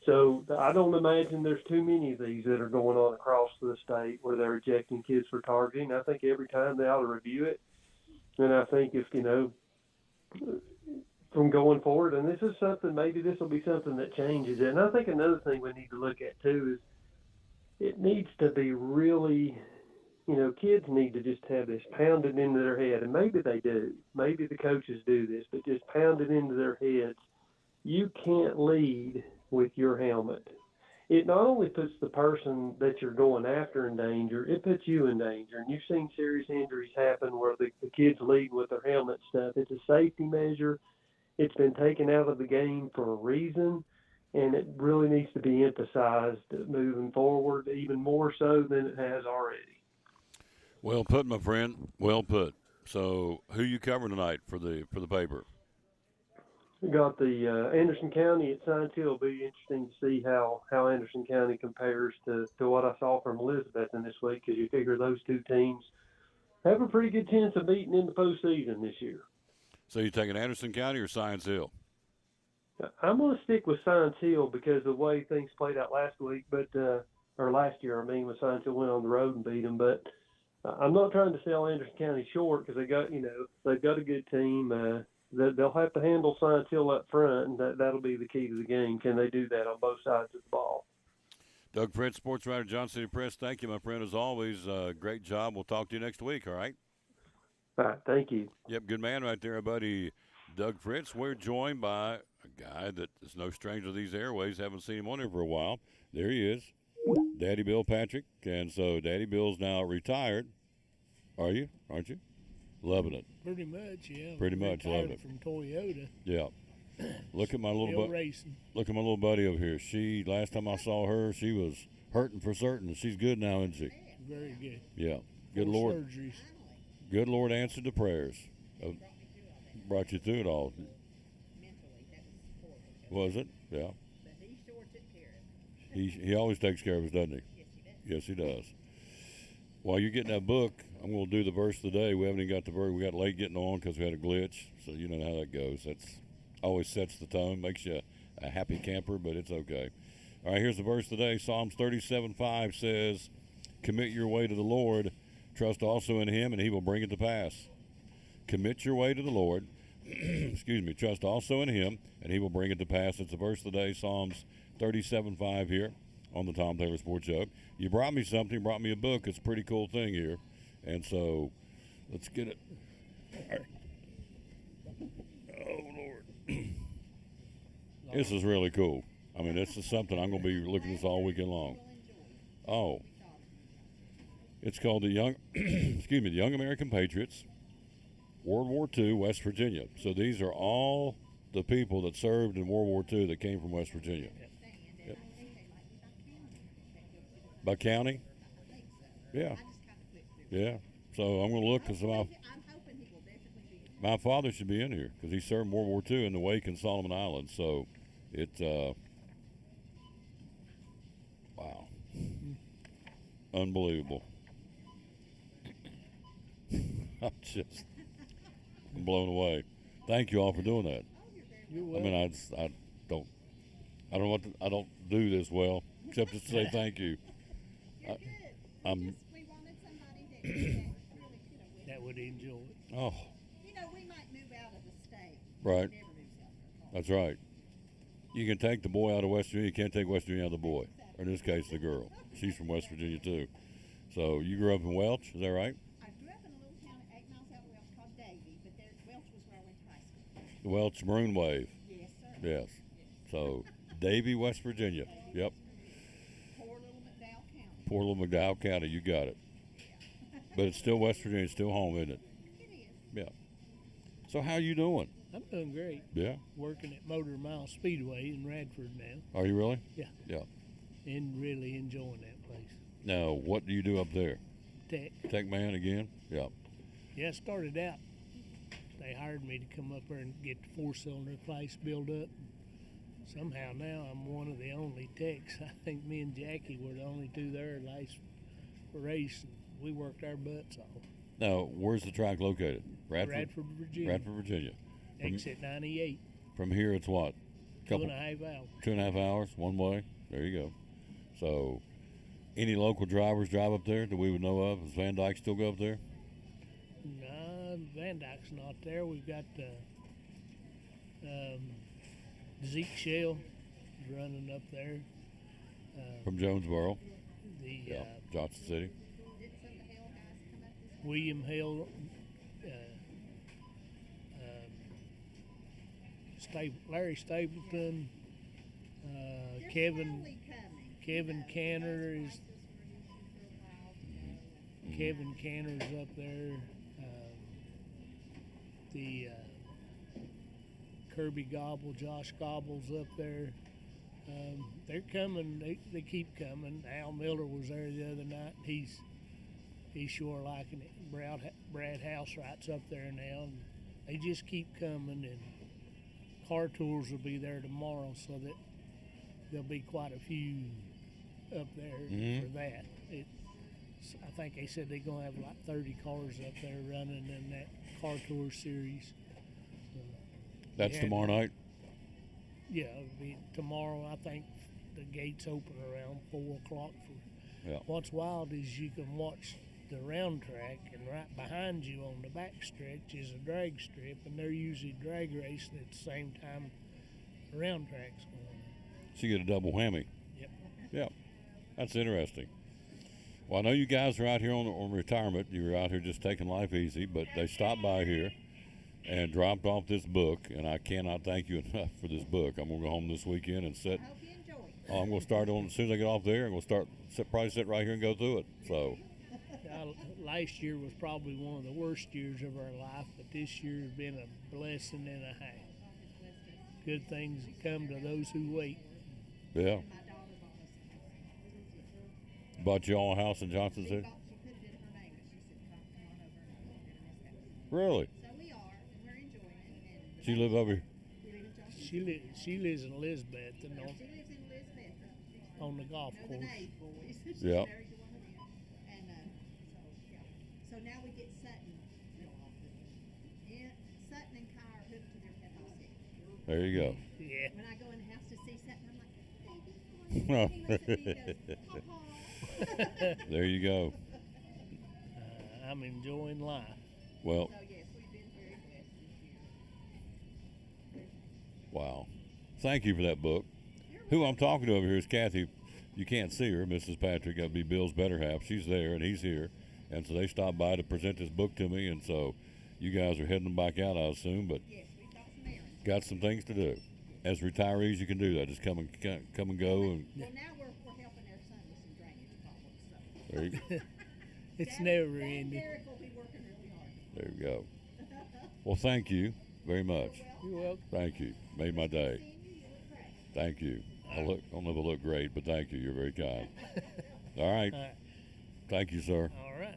So I don't imagine there's too many of these that are going on across the state where they're ejecting kids for targeting. I think every time they ought to review it. And I think if, from going forward, and this is something, maybe this will be something that changes it. And I think another thing we need to look at too is, it needs to be really, kids need to just have this pounded into their head, and maybe they do. Maybe the coaches do this, but just pound it into their heads. You can't lead with your helmet. It not only puts the person that you're going after in danger, it puts you in danger. And you've seen serious injuries happen where the kids lead with their helmet stuff. It's a safety measure. It's been taken out of the game for a reason. And it really needs to be emphasized moving forward, even more so than it has already. Well put, my friend. Well put. So, who you covering tonight for the paper? We got the Anderson County at Science Hill. It'll be interesting to see how Anderson County compares to what I saw from Elizabethton this week, because you figure those two teams have a pretty good chance of beating in the postseason this year. So, you taking Anderson County or Science Hill? I'm going to stick with Science Hill because of the way things played out last week, or last year, when Science Hill went on the road and beat them. But I'm not trying to sell Anderson County short because they've got a good team. They'll have to handle Science Hill up front, and that'll be the key to the game. Can they do that on both sides of the ball? Doug Fritz, sports writer, John City Press. Thank you, my friend, as always. Great job. We'll talk to you next week, all right? All right, thank you. Yep, good man right there, buddy Doug Fritz. We're joined by a guy that is no stranger to these airways. Haven't seen him on here for a while. There he is, Daddy Bill Patrick. And so Daddy Bill's now retired. Are you? Aren't you? Loving it. Pretty much, yeah. Pretty much loving it. From Toyota. Yeah. Look at my little Look at my little buddy over here. Last time I saw her, she was hurting for certain. She's good now, isn't she? Very good. Yeah. Good Lord. Surgeries. Good Lord answered the prayers. Brought you through it all. Was it? Yeah. He always takes care of us, doesn't he? Yes, he does. While you're getting that book, I'm going to do the verse of the day. We haven't even got the verse. We got late getting on because we had a glitch. So you know how that goes. That's always sets the tone, makes you a happy camper, but it's okay. All right, here's the verse of the day. Psalms 37:5 says, "Commit your way to the Lord. Trust also in him, and he will bring it to pass." Commit your way to the Lord. Excuse me. Trust also in him, and he will bring it to pass. It's the verse of the day, Psalms 37:5 here on the Tom Taylor Sports Show. You brought me something, brought me a book. It's a pretty cool thing here. And so let's get it. All right. Oh, Lord. This is really cool. I mean, this is something I'm going to be looking at this all weekend long. Oh. It's called the Young American Patriots, World War II, West Virginia. So these are all the people that served in World War II that came from West Virginia. Yep. By county? Yeah. Yeah. So I'm going to look because my father should be in here because he served in World War II in the Wake and Solomon Islands. So it's, wow. Unbelievable. I'm blown away. Thank you all for doing that. You're welcome. I mean, I don't do this well except to say thank you. We wanted somebody that really could that would enjoy it. Oh. You know, we might move out of the state. Right. Never moves out of our car. That's right. You can take the boy out of West Virginia. You can't take West Virginia out of the boy. Or in this case, the girl. She's from West Virginia, too. So you grew up in Welch, is that right? I grew up in a little town 8 miles out of Welch called Davie, but Welch was where I went to high school. The Welch Maroon Wave. Yes, sir. Yes. So Davie, West Virginia. Yep. Poor little McDowell County. Poor little McDowell County. You got it. But it's still West Virginia. It's still home, isn't it? It is. Yeah. So how you doing? I'm doing great. Yeah. Working at Motor Mile Speedway in Radford now. Are you really? Yeah. Yeah. And really enjoying that place. Now, what do you do up there? Tech man again? Yeah. Yeah, I started out. They hired me to come up there and get the 4-cylinder place built up. Somehow now I'm one of the only techs. I think me and Jackie were the only two there last race. And we worked our butts off. Now, where's the track located? Radford, Virginia. Radford, Virginia. Exit 98. From here, it's what? 2.5 hours. 2.5 hours, one way. There you go. So, any local drivers drive up there that we would know of? Does Van Dyke still go up there? No, Van Dyke's not there. We've got Zeke Shell running up there. From Jonesboro. The Johnson City. William Hill, Larry Stapleton, Kevin Canner is Kevin Canner's up there. The Kirby Gobble, Josh Gobble's up there. They're coming. They keep coming. Al Miller was there the other night. He's sure liking it. Brad Housewright's up there now. And they just keep coming, and car tours will be there tomorrow, so that there'll be quite a few up there for that. I think they said they're going to have like 30 cars up there running in that car tour series. So that's tomorrow night? Yeah, it'll be tomorrow. I think the gates open around 4 o'clock. What's wild is you can watch the round track, and right behind you on the back stretch is a drag strip, and they're usually drag racing at the same time the round track's going on. So you get a double whammy. Yep. Yeah, that's interesting. Well, I know you guys are out here on retirement. You're out here just taking life easy, but they stopped by here and dropped off this book, and I cannot thank you enough for this book. I'm going to go home this weekend and sit. I hope you enjoy it. I'm going to start on as soon as I get off there, and we'll probably sit right here and go through it. So. Last year was probably one of the worst years of our life, but this year has been a blessing and a half. Good things come to those who wait. Yeah. Bought you all a house in Johnson City? She put it in her name, but she said, come on over and get in this house. Really? So we are. She live over here. She lives in Elizabeth on the golf course. Yeah. So now we get Sutton. Sutton and Kai are hooked to their pet house. There you go. Yeah. When I go in the house to see Sutton, I'm like, baby, he looks at me and goes, There you go. I'm enjoying life. Well, so yes, we've been very blessed this year. wow. Thank you for that book. Who I'm talking to over here is Kathy. You can't see her, Mrs. Patrick. That'd be Bill's better half. She's there, and he's here. And so they stopped by to present this book to me, and so you guys are heading back out, I assume, but Yes, we've got some errands. got some things to do. As retirees, you can do that. Just come and go. And Well, now we're helping our son with some drainage problems. So. there you go. It's Dad- never Dad and ending. Derek will be working really hard. There you go. Well, thank you very much. You're welcome. Thank you. Made my day. Thank you. I don't know if I look great, but thank you. You're very kind. All right. All right. Thank you, sir. All right.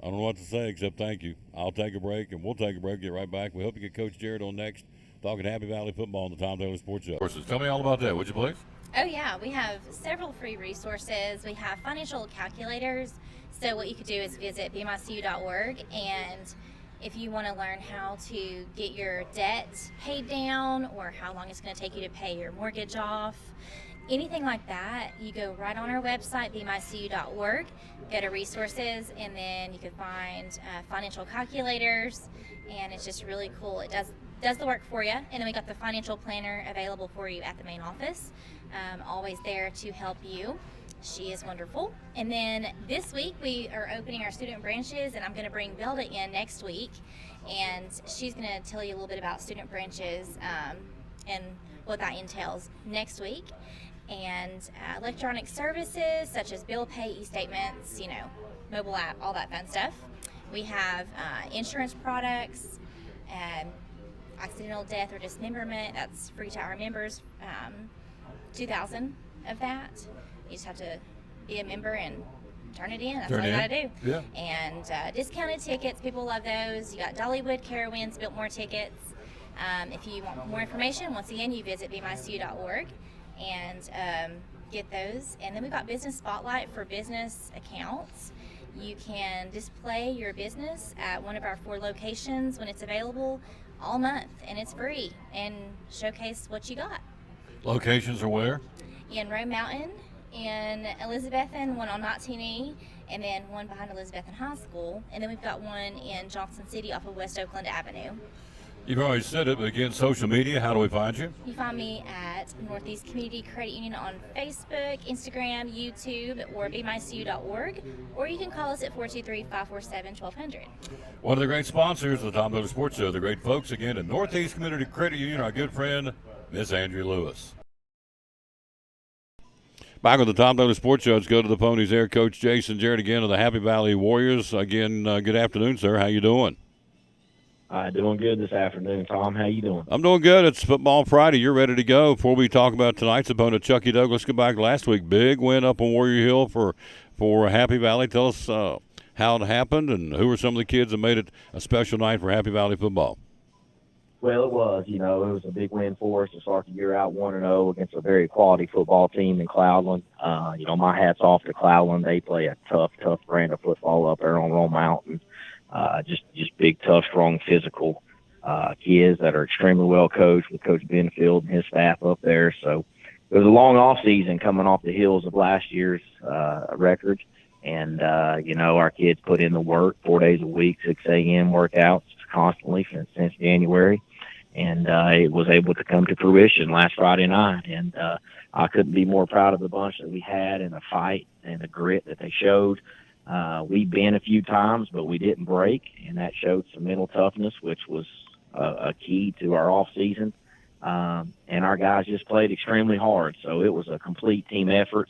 I don't know what to say except thank you. I'll take a break, and we'll take a break, get right back. We hope you get Coach Jared on next, talking Happy Valley football on the Tom Taylor Sports Show. Tell me all about that, would you please? Oh yeah, we have several free resources. We have financial calculators. So what you could do is visit bmycu.org, and if you want to learn how to get your debt paid down or how long it's going to take you to pay your mortgage off, anything like that, you go right on our website, bmycu.org, go to resources, and then you can find financial calculators, and it's just really cool. It does the work for you, and then we got the financial planner available for you at the main office, always there to help you. She is wonderful. And then this week we are opening our student branches, and I'm going to bring Velda in next week, and she's going to tell you a little bit about student branches and what that entails next week. And electronic services such as bill pay, e-statements, mobile app, all that fun stuff. We have insurance products, accidental death or dismemberment. That's free to our members. 2,000 of that. You just have to be a member and turn it in. That's all you got to do. Yeah. And discounted tickets, people love those. You got Dollywood, Carowinds, Biltmore tickets. If you want more information, once again, you visit bmycu.org and get those. And then we've got Business Spotlight for business accounts. You can display your business at one of our 4 locations when it's available all month, and it's free, and showcase what you got. Locations are where? In Roe Mountain, in Elizabethan, one on 19E, and then one behind Elizabethan High School. And then we've got one in Johnson City off of West Oakland Avenue. You've already said it, but again, social media, how do we find you? You find me at Northeast Community Credit Union on Facebook, Instagram, YouTube, or bmycu.org, or you can call us at 423-547-1200. One of the great sponsors of the Tom Taylor Sports Show, the great folks again at Northeast Community Credit Union, our good friend, Miss Andrea Lewis. Back with the Tom Taylor Sports Show. Let's go to the Ponies there. Coach Jason Jarrett again of the Happy Valley Warriors. Again, good afternoon, sir. How you doing? Doing good this afternoon, Tom. How you doing? I'm doing good. It's Football Friday. You're ready to go. Before we talk about tonight's opponent, Chucky Douglas, go back last week. Big win up on Warrior Hill for Happy Valley. Tell us how it happened and who were some of the kids that made it a special night for Happy Valley football. Well, it was. It was a big win for us to start the year out 1-0 against a very quality football team in Cloudland. My hat's off to Cloudland. They play a tough brand of football up there on Roe Mountain. Just big, tough, strong, physical kids that are extremely well coached with Coach Benfield and his staff up there. So it was a long off season coming off the heels of last year's record. And, our kids put in the work 4 days a week, 6 a.m. workouts constantly since January. And it was able to come to fruition last Friday night. And I couldn't be more proud of the bunch that we had and the fight and the grit that they showed. We bent a few times, but we didn't break, and that showed some mental toughness, which was a key to our off season. And our guys just played extremely hard. So it was a complete team effort,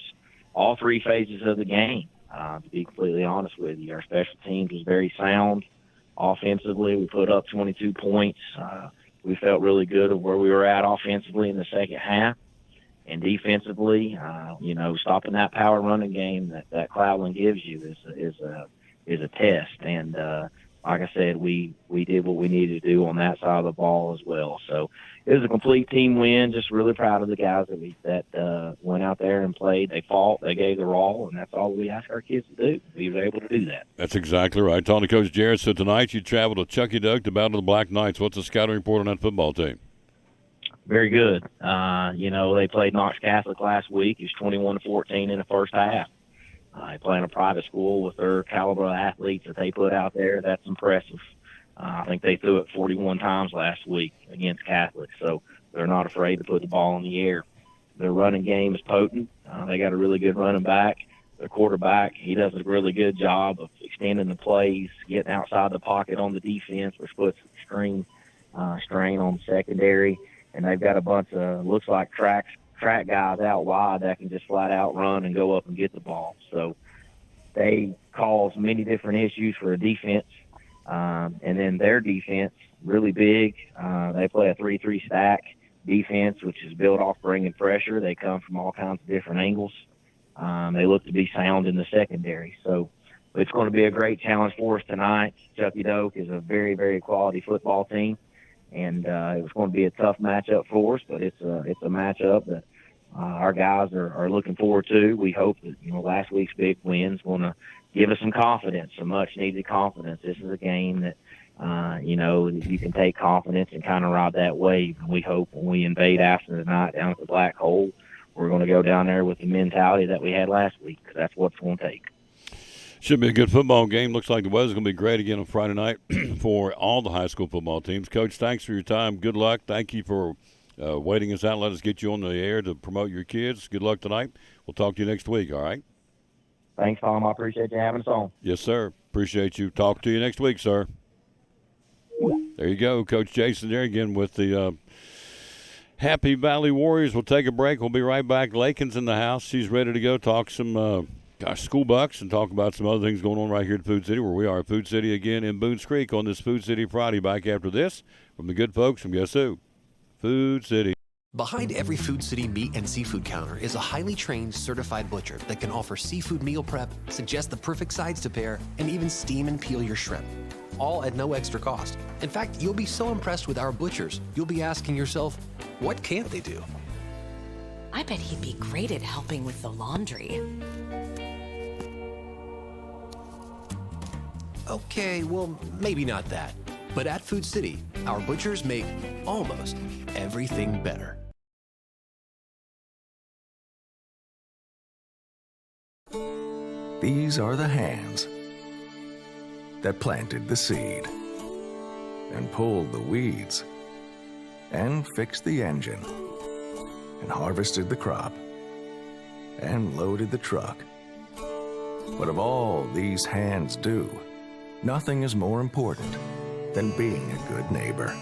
all 3 phases of the game. To be completely honest with you, our special teams was very sound. Offensively, we put up 22 points. We felt really good of where we were at offensively in the second half. And defensively, stopping that power running game that Cloudland gives you is a test. And like I said, we did what we needed to do on that side of the ball as well. So it was a complete team win. Just really proud of the guys that went out there and played. They fought, they gave their all, and that's all we ask our kids to do. We were able to do that. That's exactly right. Talking to Coach Jarrett, so tonight you travel to Chucky Doug to battle the Black Knights. What's the scouting report on that football team? Very good. They played Knox Catholic last week. It was 21-14 in the first half. They play in a private school with their caliber of athletes that they put out there. That's impressive. I think they threw it 41 times last week against Catholic, so they're not afraid to put the ball in the air. Their running game is potent. They got a really good running back. Their quarterback, he does a really good job of extending the plays, getting outside the pocket on the defense, which puts strain on the secondary. And they've got a bunch of, looks like track guys out wide that can just flat out run and go up and get the ball. So they cause many different issues for a defense. And then their defense, really big. They play a 3-3 stack defense, which is built off bringing pressure. They come from all kinds of different angles. They look to be sound in the secondary. So it's going to be a great challenge for us tonight. Chucky Doak is a very, very quality football team. And it was going to be a tough matchup for us, but it's a matchup that our guys are looking forward to. We hope that last week's big win is going to give us some confidence, some much-needed confidence. This is a game that you can take confidence and kind of ride that wave. And we hope when we invade after tonight down at the Black Hole, we're going to go down there with the mentality that we had last week, because that's what it's going to take. Should be a good football game. Looks like the weather's going to be great again on Friday night for all the high school football teams. Coach, thanks for your time. Good luck. Thank you for waiting us out. Let us get you on the air to promote your kids. Good luck tonight. We'll talk to you next week, all right? Thanks, Tom. I appreciate you having us on. Yes, sir. Appreciate you. Talk to you next week, sir. There you go. Coach Jason there again with the Happy Valley Warriors. We'll take a break. We'll be right back. Lakin's in the house. She's ready to go talk some school bucks and talk about some other things going on right here at Food City, where we are at Food City again in Boones Creek on this Food City Friday. Back after this from the good folks from guess who? Food City. Behind every Food City meat and seafood counter is a highly trained, certified butcher that can offer seafood meal prep, suggest the perfect sides to pair, and even steam and peel your shrimp. All at no extra cost. In fact, you'll be so impressed with our butchers, you'll be asking yourself, what can't they do? I bet he'd be great at helping with the laundry. Okay, well, maybe not that. But at Food City, our butchers make almost everything better. These are the hands that planted the seed and pulled the weeds and fixed the engine and harvested the crop and loaded the truck. But of all these hands do, nothing is more important than being a good neighbor.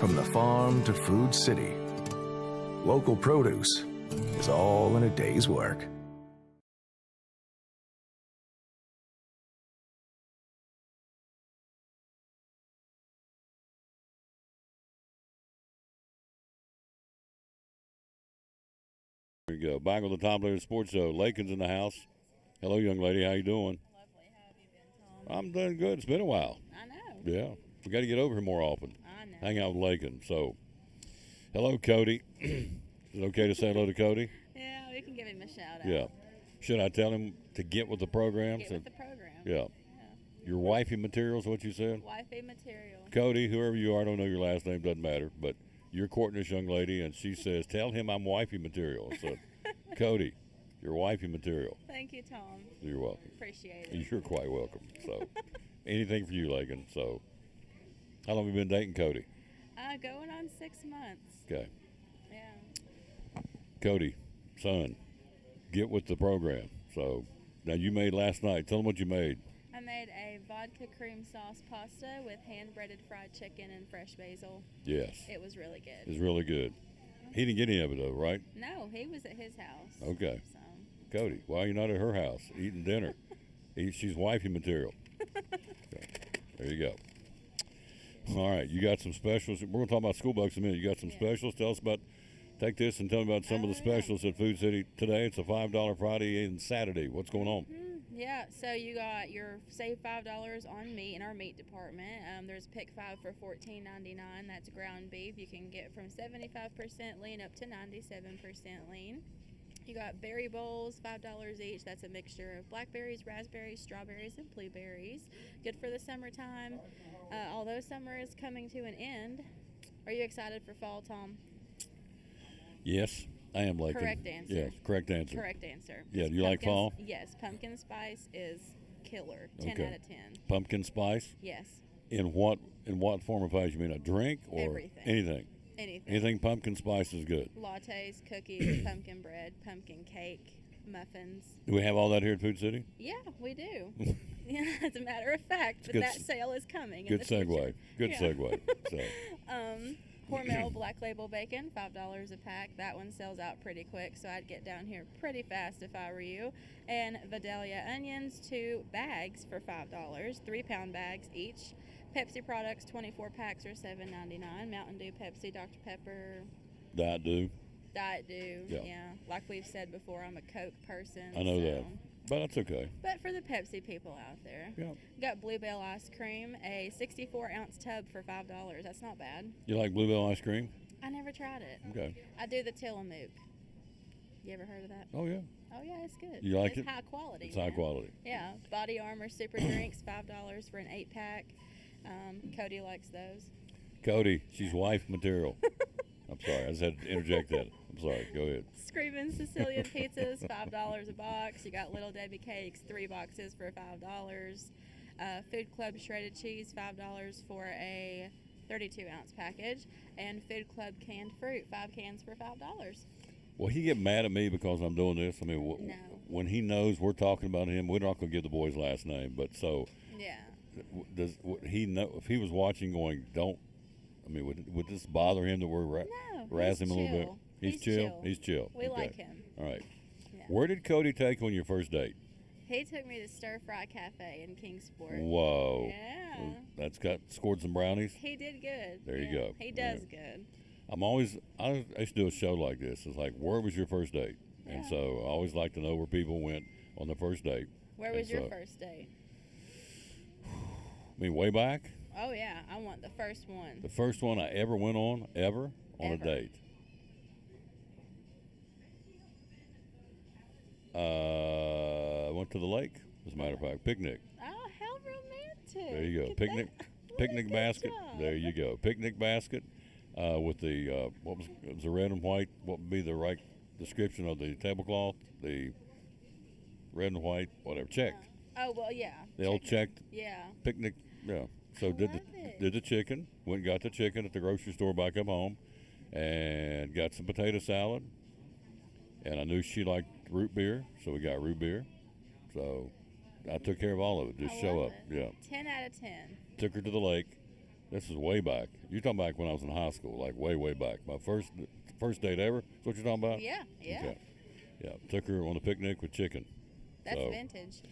From the farm to Food City, local produce is all in a day's work. There you go. Back on the Top Layer Sports Show. Lakin's in the house. Hello, young lady. How you doing? Lovely. How have you been, Tom? I'm doing good. It's been a while. I know. Yeah. We got to get over here more often. I know. Hang out with Lakin. So, hello, Cody. Is it okay to say hello to Cody? Yeah, we can give him a shout out. Yeah. Should I tell him to get with the program? Get with the program. Yeah. Your wifey material is what you said? Wifey material. Cody, whoever you are, I don't know your last name, doesn't matter. But you're courting this young lady, and she says, tell him I'm wifey material. So, Cody, you're wifey material. Thank you, Tom. You're welcome. Appreciate it. You're quite welcome. So, anything for you, Lakin. So, how long have you been dating Cody? Going on 6 months. Okay. Yeah. Cody, son, get with the program. So, now you made last night. Tell them what you made. I made a vodka cream sauce pasta with hand-breaded fried chicken and fresh basil. Yes. It was really good. It's really good. He didn't get any of it, though, right? No, he was at his house. Okay. So. Cody, why are you not at her house eating dinner? She's wifey material. Okay. There you go. All right, you got some specials. We're going to talk about school bucks in a minute. You got some specials. Tell us about, take this and tell me about some of the specials at Food City today. It's a $5 Friday and Saturday. What's going on? Yeah, so you got your save $5 on meat in our meat department. There's pick 5 for $14.99. That's ground beef. You can get from 75% lean up to 97% lean. You got berry bowls, $5 each. That's a mixture of blackberries, raspberries, strawberries, and blueberries. Good for the summertime. Although summer is coming to an end, are you excited for fall, Tom? Yes, I am, Lakin. Correct answer. Yes, correct answer. Correct answer. Yeah, do you like fall? Yes, pumpkin spice is killer. 10 Okay. out of 10. Pumpkin spice? Yes. In what form of spice? You mean a drink or Everything. anything? Anything. Anything pumpkin spice is good. Lattes, cookies, pumpkin bread, pumpkin cake, muffins. Do we have all that here at Food City? Yeah, we do. Yeah, as a matter of fact, but Good that sale is coming. Good segue. Good Yeah. segue. So. Hormel Black Label Bacon, $5 a pack. That one sells out pretty quick, so I'd get down here pretty fast if I were you. And Vidalia onions, 2 bags for $5, 3-pound bags each. Pepsi products, 24 packs are $7.99. Mountain Dew, Pepsi, Dr. Pepper. Diet Dew. Diet Dew, Yeah. yeah. Like we've said before, I'm a Coke person. I know so. that. But that's okay. But for the Pepsi people out there, Yeah. got Bluebell ice cream, a 64-ounce tub for $5. That's not bad. You like Bluebell ice cream? I never tried it. Okay. I do the Tillamook. You ever heard of that? Oh, yeah. Oh, yeah, it's good. You like it's it? High quality. It's high quality. Yeah. Body Armor Super Drinks, $5 for an 8-pack. Cody likes those. Cody, she's wife material. I'm sorry. I just had to interject that. I'm sorry. Go ahead. Screaming Sicilian pizzas, $5 a box. You got Little Debbie cakes, 3 boxes for $5. Food Club shredded cheese, $5 for a 32-ounce package. And Food Club canned fruit, 5 cans for $5. Will he get mad at me because I'm doing this? I mean, No. when he knows we're talking about him, we're not going to give the boy's last name. But so, Yeah. would he know if he was watching? Going, don't. I mean, would this bother him that we're razz him a little bit? chill. He's chill. He's chill. We Okay. like him. All right. Yeah. Where did Cody take you on your first date? He took me to Stir Fry Cafe in Kingsport. Whoa. Yeah. That's scored some brownies. He did good. There you go. He does Yeah. good. I used to do a show like this. It's like, where was your first date? And Yeah. so I always like to know where people went on their first date. Where And was your so- first date? I mean, way back, Oh, yeah. I want the first one. the first one I ever went on, on a date. I went to the lake, as a matter of fact, picnic. Oh, how romantic. There you go. Look at Picnic, that. picnic basket. There you go. Picnic basket with the it was the red and white. What would be the right description of the tablecloth? The red and white, whatever. Checked. Oh, well, yeah. The old checked Yeah. picnic. Yeah. So did the chicken. Went and got the chicken at the grocery store back up home, and got some potato salad. And I knew she liked root beer, so we got root beer. So I took care of all of it. Just show up. Yeah. 10 out of 10. Took her to the lake. This is way back. You're talking back when I was in high school, like way back. My first date ever. That's what you're talking about? Yeah, yeah. Okay. Yeah. Took her on a picnic with chicken. That's So, vintage.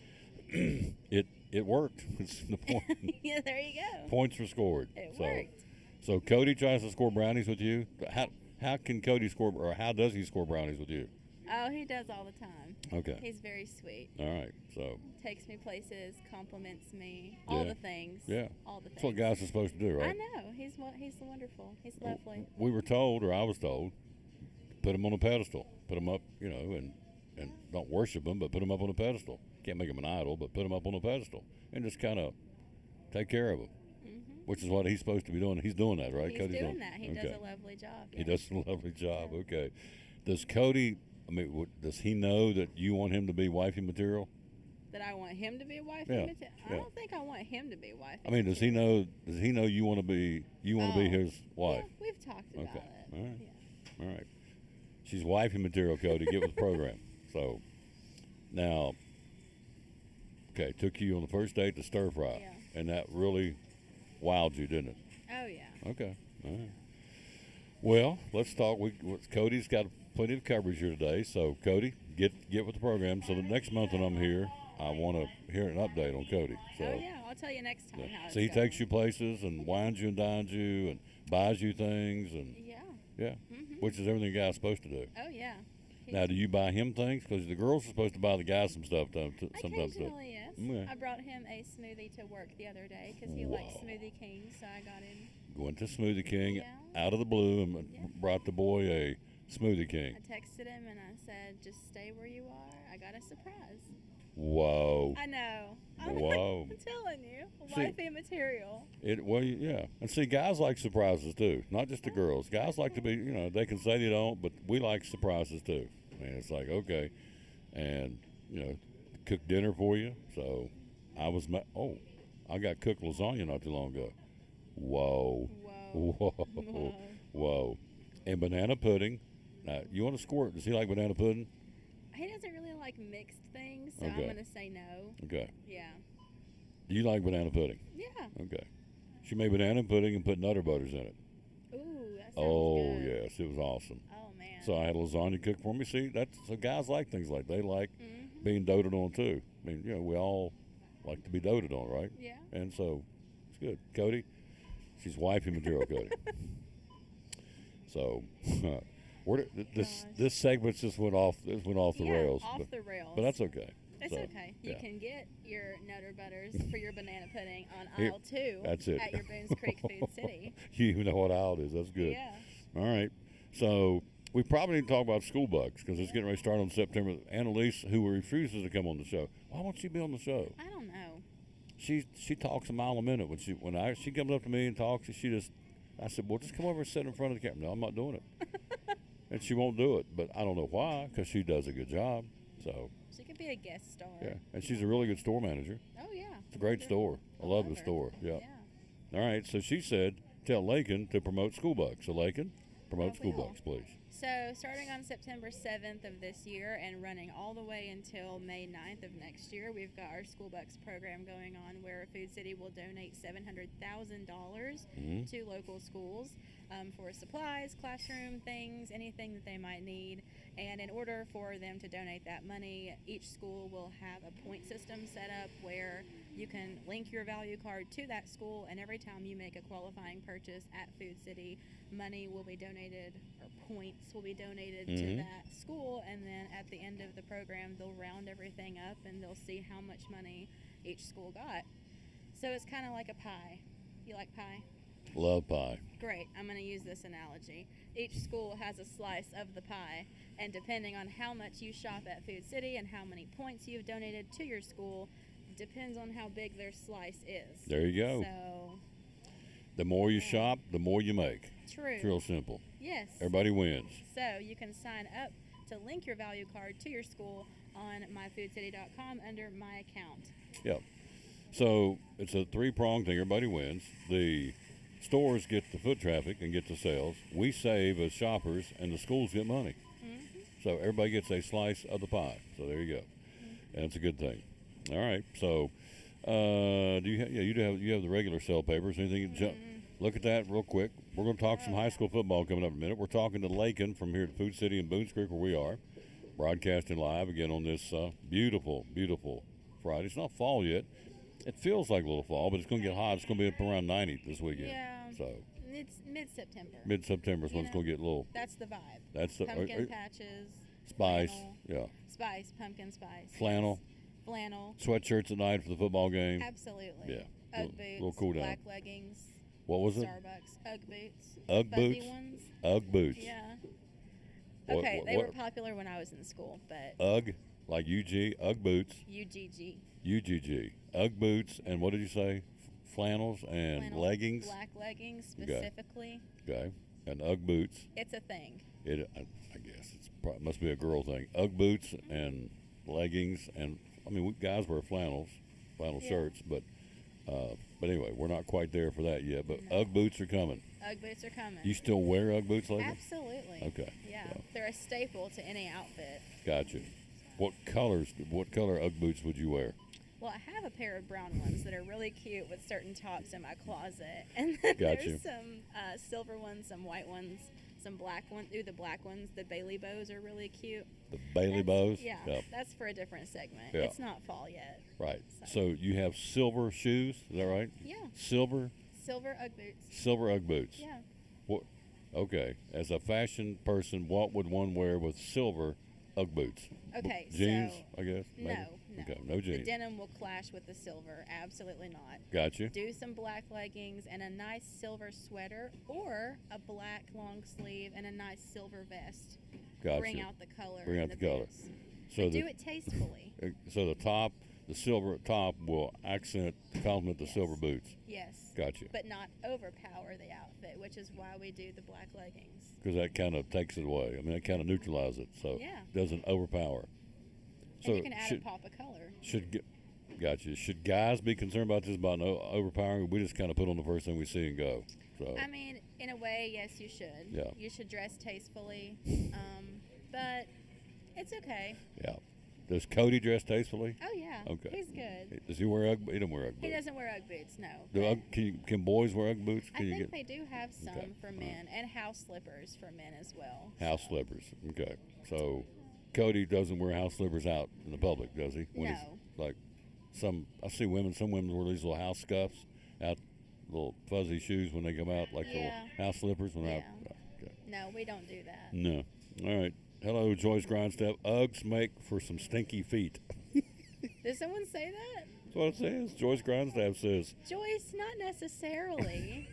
it worked. It's the point. Yeah, there you go. Points were scored. It so, worked. So Cody tries to score brownies with you. How can Cody score, or how does he score brownies with you? Oh, he does all the time. Okay. He's very sweet. All right. So. Takes me places, compliments me, all the things. Yeah. All the That's things. what guys are supposed to do, right? I know. He's wonderful. He's lovely. We were told, or I was told, put him on a pedestal. Put him up, and don't worship him, but put him up on a pedestal. Can't make him an idol, but put him up on a pedestal and just kind of take care of him, which is what he's supposed to be doing. He's doing that, right? He's Cody's doing that. He does okay. a lovely job. He does a lovely job. Okay. Does Cody? I mean, does he know that you want him to be wifey material? That I want him to be wifey Yeah, material? I yeah. don't think I want him to be wifey. I mean, does he know? Does he know you want to be? You want to be his wife? Yeah, we've talked about Okay. it. All right. Yeah. All right. She's wifey material, Cody. Get with the program. So, now, okay, took you on the first date to stir fry, and that really wowed you, didn't it? Oh, yeah. Okay. All right. Well, let's talk. Cody's got plenty of coverage here today, so Cody, get with the program. So the next month when I'm here, I want to hear an update on Cody. So, Oh, yeah. I'll tell you next time how it's so he going. takes you places and wines you and dines you and buys you things and Yeah. yeah, which is everything a guy's supposed to do. Oh, yeah. Now, do you buy him things? Because the girls are supposed to buy the guys some stuff sometimes too. Occasionally, yes. Yeah. I brought him a smoothie to work the other day because he likes Smoothie King, so I got him. Went to Smoothie King out of the blue and brought the boy a Smoothie King. I texted him and I said, just stay where you are. I got a surprise. Whoa. I know. Whoa. I'm telling you. See, Wifey material. Yeah. And see, guys like surprises too, not just the girls. Guys like to be, they can say they don't, but we like surprises too. And it's like, okay. And, cook dinner for you. So I got cooked lasagna not too long ago. Whoa. Whoa. And banana pudding. Now, you want to squirt? Does he like banana pudding? He doesn't really like mixed things, so Okay. I'm going to say no. Okay. Yeah. Do you like banana pudding? Yeah. Okay. She made banana pudding and put Nutter Butters in it. Ooh, that sounds Oh, good. yes. It was awesome. Oh, man. So I had lasagna cooked for me. See, so guys like things like they like being doted on too. I mean, we all like to be doted on, right? Yeah. And so it's good. Cody, she's wifey material, Cody. So this segment just went off the rails. Off the rails. But that's okay. It's So, okay. You yeah. can get your Nutter Butters for your banana pudding on Here- aisle 2 that's it. at your Boones Creek Food City. You even know what aisle it is. That's good. Yeah. All right. So we probably need to talk about school bugs because it's getting ready to start on September. Annalise, who refuses to come on the show, why won't she be on the show? I don't know. She talks a mile a minute when she comes up to me and talks. I said, well, just come over and sit in front of the camera. No, I'm not doing it. And she won't do it, but I don't know why because she does a good job. So She could be a guest star. yeah, and she's a really good store manager. Oh, yeah. It's a great store. I love the store. Yeah. All right. So she said, tell Lakin to promote school bugs. So Lakin, promote school bugs, please. So starting on September 7th of this year and running all the way until May 9th of next year, we've got our School Bucks program going on where Food City will donate $700,000 to local schools for supplies, classroom things, anything that they might need. And in order for them to donate that money, each school will have a point system set up where you can link your value card to that school, and every time you make a qualifying purchase at Food City, money will be donated, or points will be donated to that school, and then at the end of the program, they'll round everything up and they'll see how much money each school got. So it's kind of like a pie. You like pie? Love pie. Great. I'm going to use this analogy. Each school has a slice of the pie, and depending on how much you shop at Food City and how many points you've donated to your school, depends on how big their slice is. There you go. So, The more you shop, the more you make. true. It's real simple. Yes. Everybody wins. So you can sign up to link your value card to your school on myfoodcity.com under My Account. Yep. So it's a three-pronged thing. Everybody wins. The stores get the foot traffic and get the sales. We save as shoppers, and the schools get money. So everybody gets a slice of the pie. So there you go. And it's a good thing. All right. So you have the regular sale papers. Anything you jump? Look at that real quick. We're going to talk some high school football coming up in a minute. We're talking to Lakin from here at Food City in Boones Creek, where we are, broadcasting live again on this beautiful, beautiful Friday. It's not fall yet. It feels like a little fall, but it's going to get hot. It's going to be up around 90 this weekend. Yeah. So It's mid-September. mid-September is when it's going to get a little. That's the vibe. That's the pumpkin patches. Spice. Flannel, Yeah. Spice, pumpkin spice. Flannel. Flannel. Sweatshirts at night for the football game. Absolutely. Yeah. Ugg boots. Little cool down. Black leggings. What was it? Starbucks. Ugg boots. Ugg Fuzzy boots. ones. Ugg boots. Yeah. What- Okay, what- they what- were popular when I was in school, but Ugg, like UG, Ugg boots. UGG. UGG. Ugg boots, and what did you say? Flannels and Flannel, leggings. Black leggings Okay. specifically. Okay. And Ugg boots. It's a thing. I guess it's must be a girl thing. Ugg boots and leggings, and I mean, guys wear flannel shirts, but anyway, we're not quite there for that yet. But Ugg boots are coming. Ugg boots are coming. You still wear Ugg boots, Lakin? Absolutely. Okay. Yeah, So, they're a staple to any outfit. gotcha. What color Ugg boots would you wear? Well, I have a pair of brown ones that are really cute with certain tops in my closet, and then Gotcha. there's some silver ones, some white ones, some black ones. Ooh, the black ones, the Bailey bows are really cute. The Bailey bows? Yeah, Yep. that's for a different segment. Yeah. It's not fall yet. Right. So you have silver shoes, is that right? Yeah. Silver Silver Ugg boots. Silver Ugg boots. Yeah. What? Okay. As a fashion person, what would one wear with silver Ugg boots. Okay, Jeans, so I guess. Maybe? no. Okay, no The jeans. denim will clash with the silver. Absolutely not. Gotcha. Do some black leggings and a nice silver sweater, or a black long sleeve and a nice silver vest. Gotcha. Bring out the color. Bring in out the color. boots. So But do it tastefully. So the silver top will complement the silver boots. Yes. Gotcha. But not overpower the outfit, which is why we do the black leggings. Because that kind of takes it away. I mean, it kind of neutralizes it, so Yeah. it doesn't overpower. So And you can add a pop of color. Gotcha. Should guys be concerned about this, about no overpowering? We just kind of put on the first thing we see and go. So I mean, in a way, yes, you should. Yeah. You should dress tastefully, but it's okay. yeah. Does Cody dress tastefully? Oh yeah. Okay. He's good. Does he wear Ugg? He doesn't wear Ugg He boots. doesn't wear Ugg boots, no. Can boys wear Ugg boots? I Can you think get they do have some Okay. for men, and house slippers for men as well. house slippers? Okay. So Cody doesn't wear house slippers out in the public, does he? When he's, No. like some women wear these little house scuffs out, little fuzzy shoes when they come out, like Yeah. little house slippers when they're Yeah. out. Okay. No, we don't do that. No. All right. Hello, Joyce Grindstep. Uggs make for some stinky feet. Did someone say that? That's what it says. Joyce Grindstep says. Joyce, not necessarily.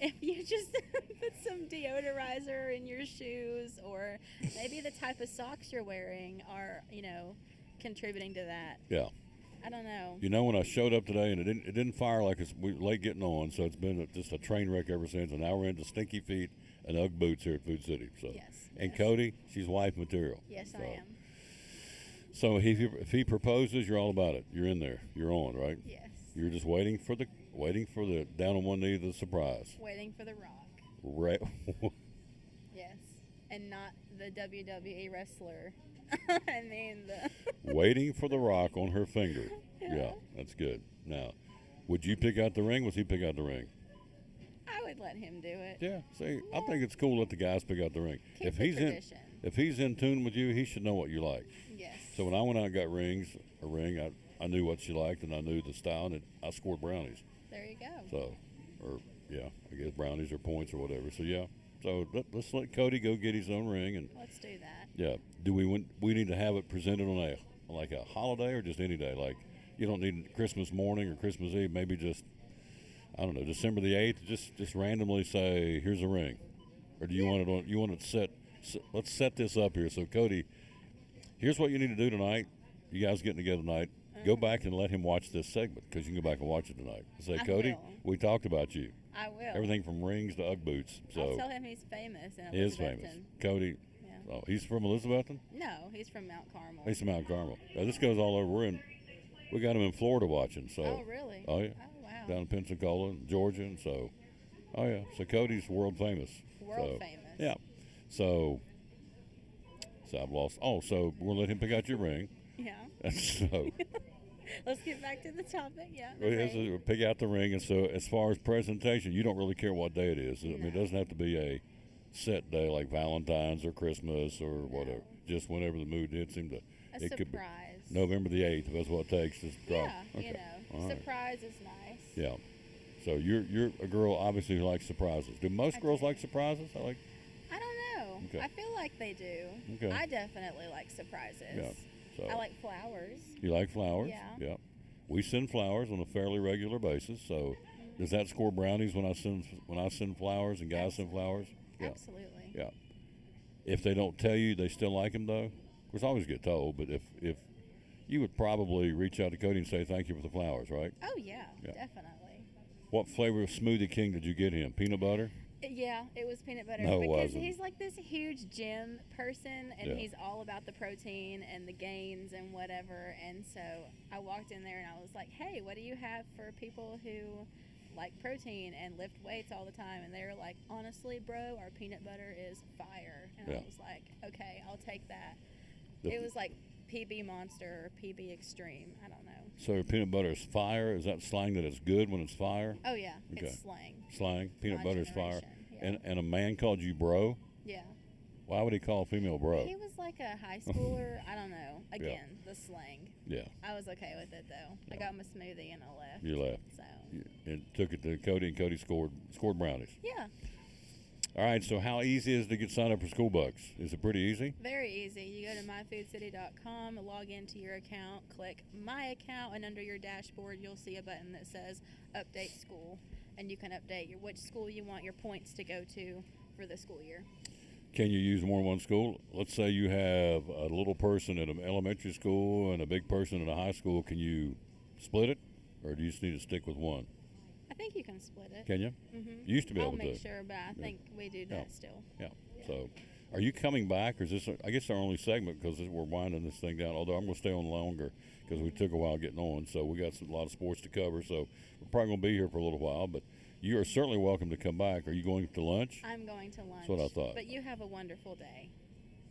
If you just put some deodorizer in your shoes, or maybe the type of socks you're wearing are, contributing to that. Yeah. I don't know. You know, when I showed up today and it didn't fire like we late getting on, so it's been just a train wreck ever since. And now we're into stinky feet and Ugg boots here at Food City. So. Yes. And Cody, she's wife material. Yes, so. I am. So if he proposes, you're all about it. You're in there. You're on, right? Yes. You're just waiting for the down on one knee, the surprise. Waiting for the rock. Right. Yes. And not the WWE wrestler. I mean Waiting for the rock on her finger. Yeah, that's good. Now, would you pick out the ring? Would he pick out the ring? I would let him do it. Yeah. See, I think it's cool to let the guys pick out the ring. Keep If the he's tradition. if he's in tune with you, he should know what you like. Yes. So when I went out and got a ring, I knew what she liked and I knew the style, and I scored brownies. There you go. So, I guess brownies or points or whatever. So yeah. So let's let Cody go get his own ring, and Let's do that. yeah. Do we need to have it presented on a holiday or just any day? Like, you don't need Christmas morning or Christmas Eve. Maybe just, I don't know, December the 8th. Just randomly say, here's a ring, or do you want it on? You want it set? Let's set this up here. So Cody, here's what you need to do tonight. You guys getting together tonight. Go back and let him watch this segment, because you can go back and watch it tonight. Say, I Cody, will. we talked about you. I will. Everything from rings to Ugg boots. So I'll tell him he's famous in he is famous. Elizabethton. Cody. Yeah. Oh, he's from Elizabethton. No, he's from Mount Carmel. He's from Mount Carmel. Now, this goes all over. We got him in Florida watching. So. Oh, really? Oh, yeah. Oh, wow. Down in Pensacola, and Georgia, and so. Oh yeah. So Cody's world famous. World famous. Yeah. So I've lost. Oh, so we'll let him pick out your ring. Yeah. So. Let's get back to the topic. Yeah. Well, yes, pick out the ring, and so as far as presentation, you don't really care what day it is. I mean, it doesn't have to be a set day like Valentine's or Christmas or whatever. Just whenever the mood did seem to. A it could be surprise. November the 8th. If that's what it takes. Just drop. Yeah, Okay. All right. surprise is nice. Yeah. So you're a girl obviously who likes surprises. Do most girls like surprises? I don't know. Okay. I feel like they do. Okay. I definitely like surprises. Yeah. So I like flowers. you like flowers? Yeah. Yeah. We send flowers on a fairly regular basis. So does that score brownies when I send flowers and guys send flowers? Yeah. Absolutely. Yeah. If they don't tell you, they still like them though. Of course, I always get told, but if you would probably reach out to Cody and say thank you for the flowers, right? Oh yeah, Yeah. definitely. What flavor of Smoothie King did you get him? Peanut butter? Yeah, it was peanut butter No, it because wasn't. he's like this huge gym person, and Yeah. he's all about the protein and the gains and whatever. And so I walked in there and I was like, "Hey, what do you have for people who like protein and lift weights all the time?" And they were like, "Honestly, bro, our peanut butter is fire." And Yeah. I was like, "Okay, I'll take that." The- It was like PB Monster or PB Extreme. I don't know. So peanut butter is fire? Is that slang that it's good when it's fire? Oh yeah, Okay. it's slang. Slang. Peanut My butter is fire. generation, yeah. And a man called you bro? Yeah. Why would he call a female bro? He was like a high schooler. I don't know. Again, the slang. Yeah. I was okay with it though. I got my smoothie and I left. You left. So. And took it to Cody, and Cody scored brownies. Yeah. All right, so how easy is it to get signed up for School Bucks? Is it pretty easy? Very easy. You go to myfoodcity.com, log into your account, click My Account, and under your dashboard, you'll see a button that says Update School, and you can update which school you want your points to go to for the school year. Can you use more than one school? Let's say you have a little person at an elementary school and a big person at a high school. Can you split it, or do you just need to stick with one? I think you can split it. Can you? Mm-hmm. You used to be able I'll to. make sure, but I think we do that still. Yeah. So, are you coming back, or is this? I guess our only segment because we're winding this thing down. Although I'm going to stay on longer because we took a while getting on, so we got a lot of sports to cover. So we're probably going to be here for a little while, but you are certainly welcome to come back. Are you going to lunch? I'm going to lunch. That's what I thought. But you have a wonderful day.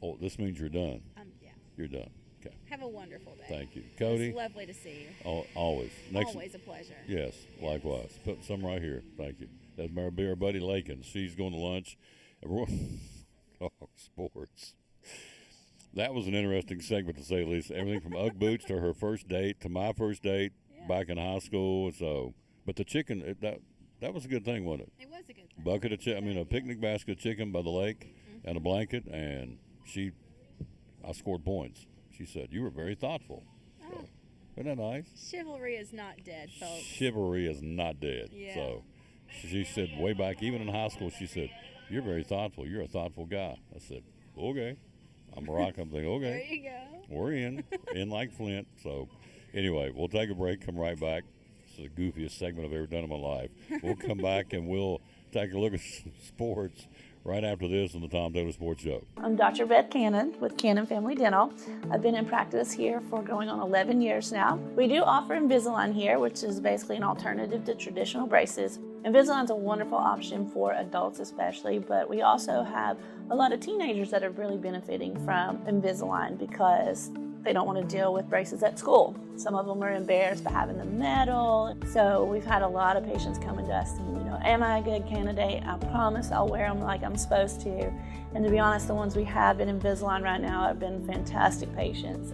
Oh, this means you're done. Yeah. You're done. Okay. Have a wonderful day. Thank you, Cody. It's lovely to see you. Always. Always a pleasure. Yes, likewise. Put some right here. Thank you. That'd be our buddy Lakin. She's going to lunch. Oh, sports. That was an interesting segment, to say the least. Everything from Ugg boots to her first date to my first date back in high school. So, but the chicken, that was a good thing, wasn't it? It was a good thing. Bucket of chicken. A picnic basket of chicken by the lake and a blanket, and I scored points. She said, "You were very thoughtful." So, isn't that nice? Chivalry is not dead, folks. Chivalry is not dead. Yeah. So she said way back, even in high school, she said, "You're very thoughtful. You're a thoughtful guy." I said, "Okay." I'm thinking, okay. There you go. We're in like Flint. So anyway, we'll take a break, come right back. This is the goofiest segment I've ever done in my life. We'll come back and we'll take a look at sports right after this on the Tom Taylor Sports Show. I'm Dr. Beth Cannon with Cannon Family Dental. I've been in practice here for going on 11 years now. We do offer Invisalign here, which is basically an alternative to traditional braces. Invisalign's a wonderful option for adults especially, but we also have a lot of teenagers that are really benefiting from Invisalign because they don't want to deal with braces at school. Some of them are embarrassed by having the metal. So we've had a lot of patients coming to us saying, am I a good candidate? I promise I'll wear them like I'm supposed to. And to be honest, the ones we have in Invisalign right now have been fantastic patients.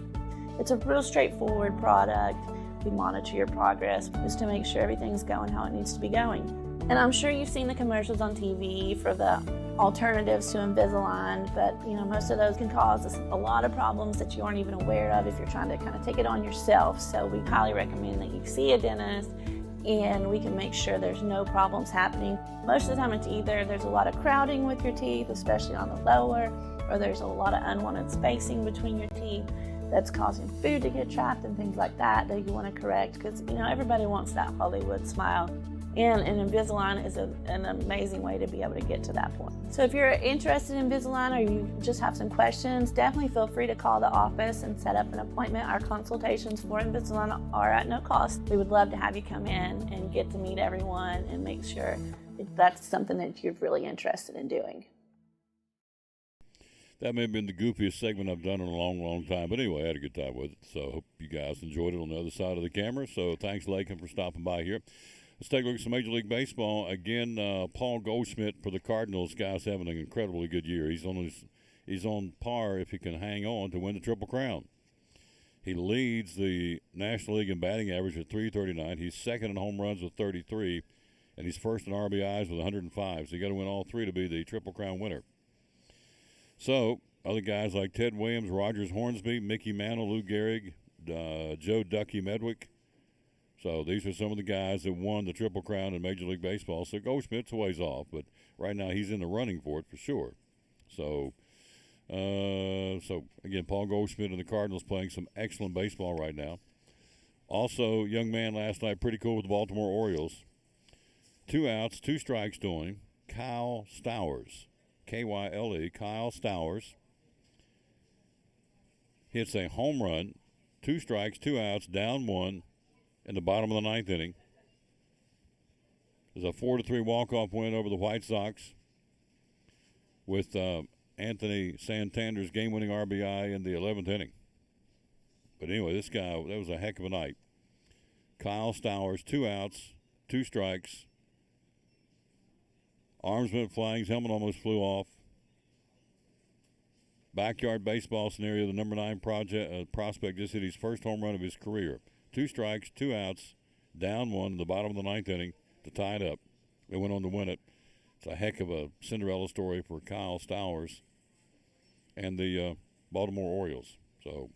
It's a real straightforward product. We monitor your progress just to make sure everything's going how it needs to be going. And I'm sure you've seen the commercials on TV for the alternatives to Invisalign, but most of those can cause us a lot of problems that you aren't even aware of if you're trying to kind of take it on yourself. So we highly recommend that you see a dentist and we can make sure there's no problems happening. Most of the time it's either there's a lot of crowding with your teeth, especially on the lower, or there's a lot of unwanted spacing between your teeth that's causing food to get trapped and things like that you want to correct, because everybody wants that Hollywood smile. And Invisalign is an amazing way to be able to get to that point. So if you're interested in Invisalign or you just have some questions, definitely feel free to call the office and set up an appointment. Our consultations for Invisalign are at no cost. We would love to have you come in and get to meet everyone and make sure that's something that you're really interested in doing. That may have been the goofiest segment I've done in a long, long time. But anyway, I had a good time with it. So I hope you guys enjoyed it on the other side of the camera. So thanks, Lakin, for stopping by here. Let's take a look at some Major League Baseball. Again, Paul Goldschmidt for the Cardinals. Guy's having an incredibly good year. He's on par, if he can hang on, to win the Triple Crown. He leads the National League in batting average at .339. He's second in home runs with 33, and he's first in RBIs with 105. So you got to win all three to be the Triple Crown winner. So other guys like Ted Williams, Rogers Hornsby, Mickey Mantle, Lou Gehrig, Joe Ducky Medwick. So these are some of the guys that won the Triple Crown in Major League Baseball. So Goldschmidt's a ways off, but right now he's in the running for it for sure. So, again, Paul Goldschmidt and the Cardinals playing some excellent baseball right now. Also, young man last night, pretty cool with the Baltimore Orioles. 2 outs, 2 strikes to him. Kyle Stowers, Kyle, Kyle Stowers, hits a home run, 2 strikes, 2 outs, down 1. In the bottom of the 9th inning. There's a 4-3 walk-off win over the White Sox with Anthony Santander's game-winning RBI in the 11th inning. But anyway, this guy, that was a heck of a night. Kyle Stowers, 2 outs, 2 strikes. Arms went flying, his helmet almost flew off. Backyard baseball scenario, the number 9 prospect just hit his first home run of his career. 2 strikes, 2 outs, down 1 in the bottom of the 9th inning to tie it up. They went on to win it. It's a heck of a Cinderella story for Kyle Stowers and the Baltimore Orioles. So,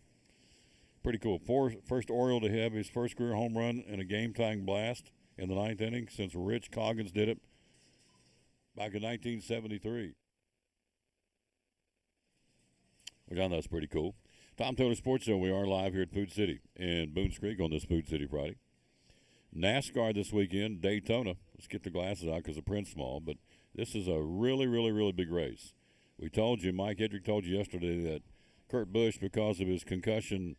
pretty cool. First Oriole to have his first career home run in a game-tying blast in the 9th inning since Rich Coggins did it back in 1973. Which I know that's pretty cool. Tom Taylor Sports Show. We are live here at Food City in Boones Creek on this Food City Friday. NASCAR this weekend, Daytona. Let's get the glasses out because the print's small, but this is a really, really, really big race. We told you, Mike Hedrick told you yesterday that Kurt Busch, because of his concussion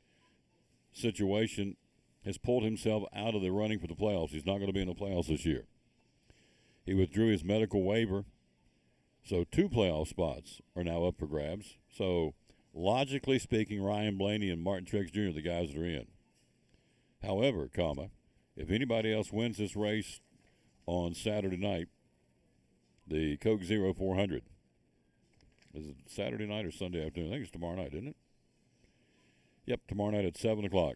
situation, has pulled himself out of the running for the playoffs. He's not going to be in the playoffs this year. He withdrew his medical waiver, so 2 playoff spots are now up for grabs. So, logically speaking, Ryan Blaney and Martin Truex Jr. are the guys that are in. However, if anybody else wins this race on Saturday night, the Coke Zero 400. Is it Saturday night or Sunday afternoon? I think it's tomorrow night, isn't it? Yep, tomorrow night at 7 o'clock.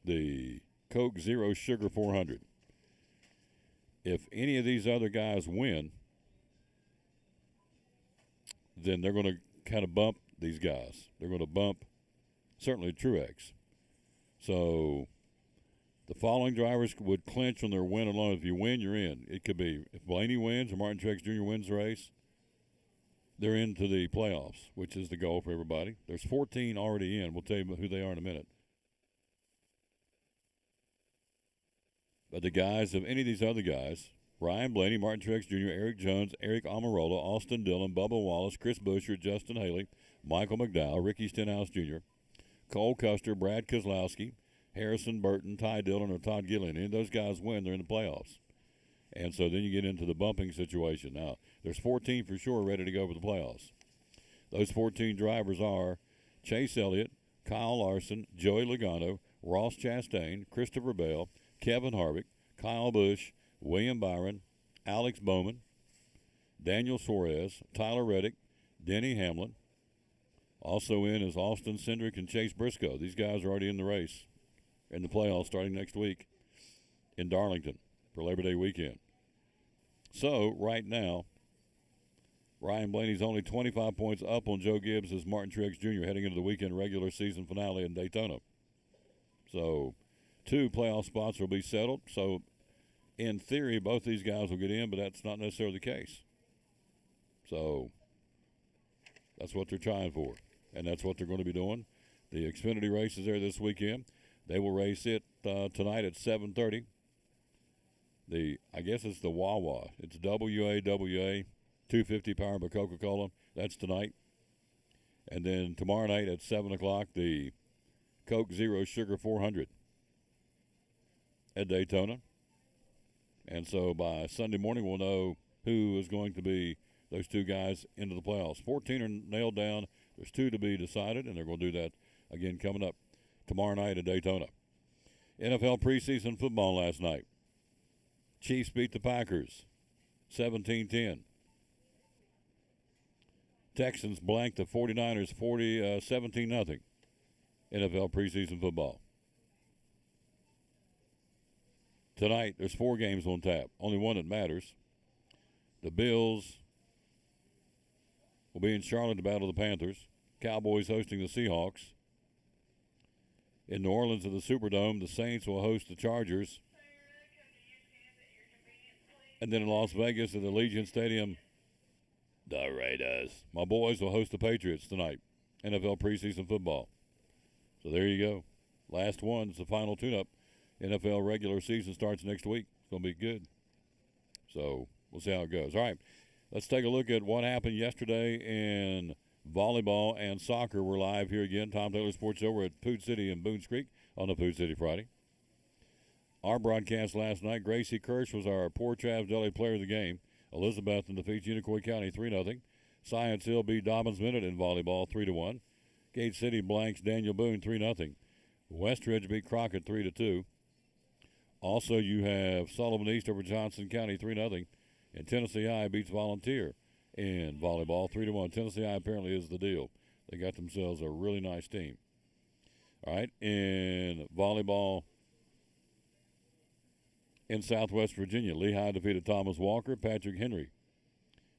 The Coke Zero Sugar 400. If any of these other guys win, then they're going to kind of bump these guys. They're going to bump, certainly, Truex. So the following drivers would clinch on their win alone. If you win, you're in. It could be if Blaney wins or Martin Truex Jr. wins the race, they're into the playoffs, which is the goal for everybody. There's 14 already in. We'll tell you who they are in a minute. But the guys, of any of these other guys, Ryan Blaney, Martin Truex Jr., Eric Jones, Eric Almirola, Austin Dillon, Bubba Wallace, Chris Buescher, Justin Haley, Michael McDowell, Ricky Stenhouse Jr., Cole Custer, Brad Keselowski, Harrison Burton, Ty Dillon, or Todd Gilliland. Any of those guys win, they're in the playoffs. And so then you get into the bumping situation. Now, there's 14 for sure ready to go for the playoffs. Those 14 drivers are Chase Elliott, Kyle Larson, Joey Logano, Ross Chastain, Christopher Bell, Kevin Harvick, Kyle Busch, William Byron, Alex Bowman, Daniel Suarez, Tyler Reddick, Denny Hamlin. Also in is Austin Cindric and Chase Briscoe. These guys are already in the race in the playoffs starting next week in Darlington for Labor Day weekend. So, right now, Ryan Blaney's only 25 points up on Joe Gibbs as Martin Truex Jr. heading into the weekend regular season finale in Daytona. So, 2 playoff spots will be settled. So, in theory, both these guys will get in, but that's not necessarily the case. So, that's what they're trying for, and that's what they're going to be doing. The Xfinity race is there this weekend. They will race it tonight at 7:30. I guess it's the Wawa. It's WAWA 250 powered by Coca-Cola. That's tonight. And then tomorrow night at 7 o'clock, the Coke Zero Sugar 400 at Daytona. And so by Sunday morning, we'll know who is going to be those 2 guys into the playoffs. 14 are nailed down. There's 2 to be decided, and they're going to do that again coming up tomorrow night at Daytona. NFL preseason football last night. Chiefs beat the Packers 17-10. Texans blanked the 49ers 17-0. NFL preseason football. Tonight, there's 4 games on tap. Only one that matters. The Bills will be in Charlotte to battle the Panthers. Cowboys hosting the Seahawks. In New Orleans at the Superdome, the Saints will host the Chargers. And then in Las Vegas at the Allegiant Stadium, the Raiders. My boys will host the Patriots tonight. NFL preseason football. So there you go. Last one's the final tune-up. NFL regular season starts next week. It's going to be good. So we'll see how it goes. All right, let's take a look at what happened yesterday in volleyball and soccer. We're live here again. Tom Taylor Sports Show. We're at Food City in Boones Creek on a Food City Friday. Our broadcast last night, Gracie Kirsch was our Poor Travis Deli player of the game. Elizabethton defeats Unicoi County 3-0. Science Hill beat Dobbins Minute in volleyball 3-1. Gate City blanks Daniel Boone 3-0. Westridge beat Crockett 3-2. Also, you have Sullivan East over Johnson County 3-0. And Tennessee High beats Volunteer in volleyball 3-1. Tennessee High apparently is the deal. They got themselves a really nice team. All right, in volleyball in Southwest Virginia, Lehigh defeated Thomas Walker. Patrick Henry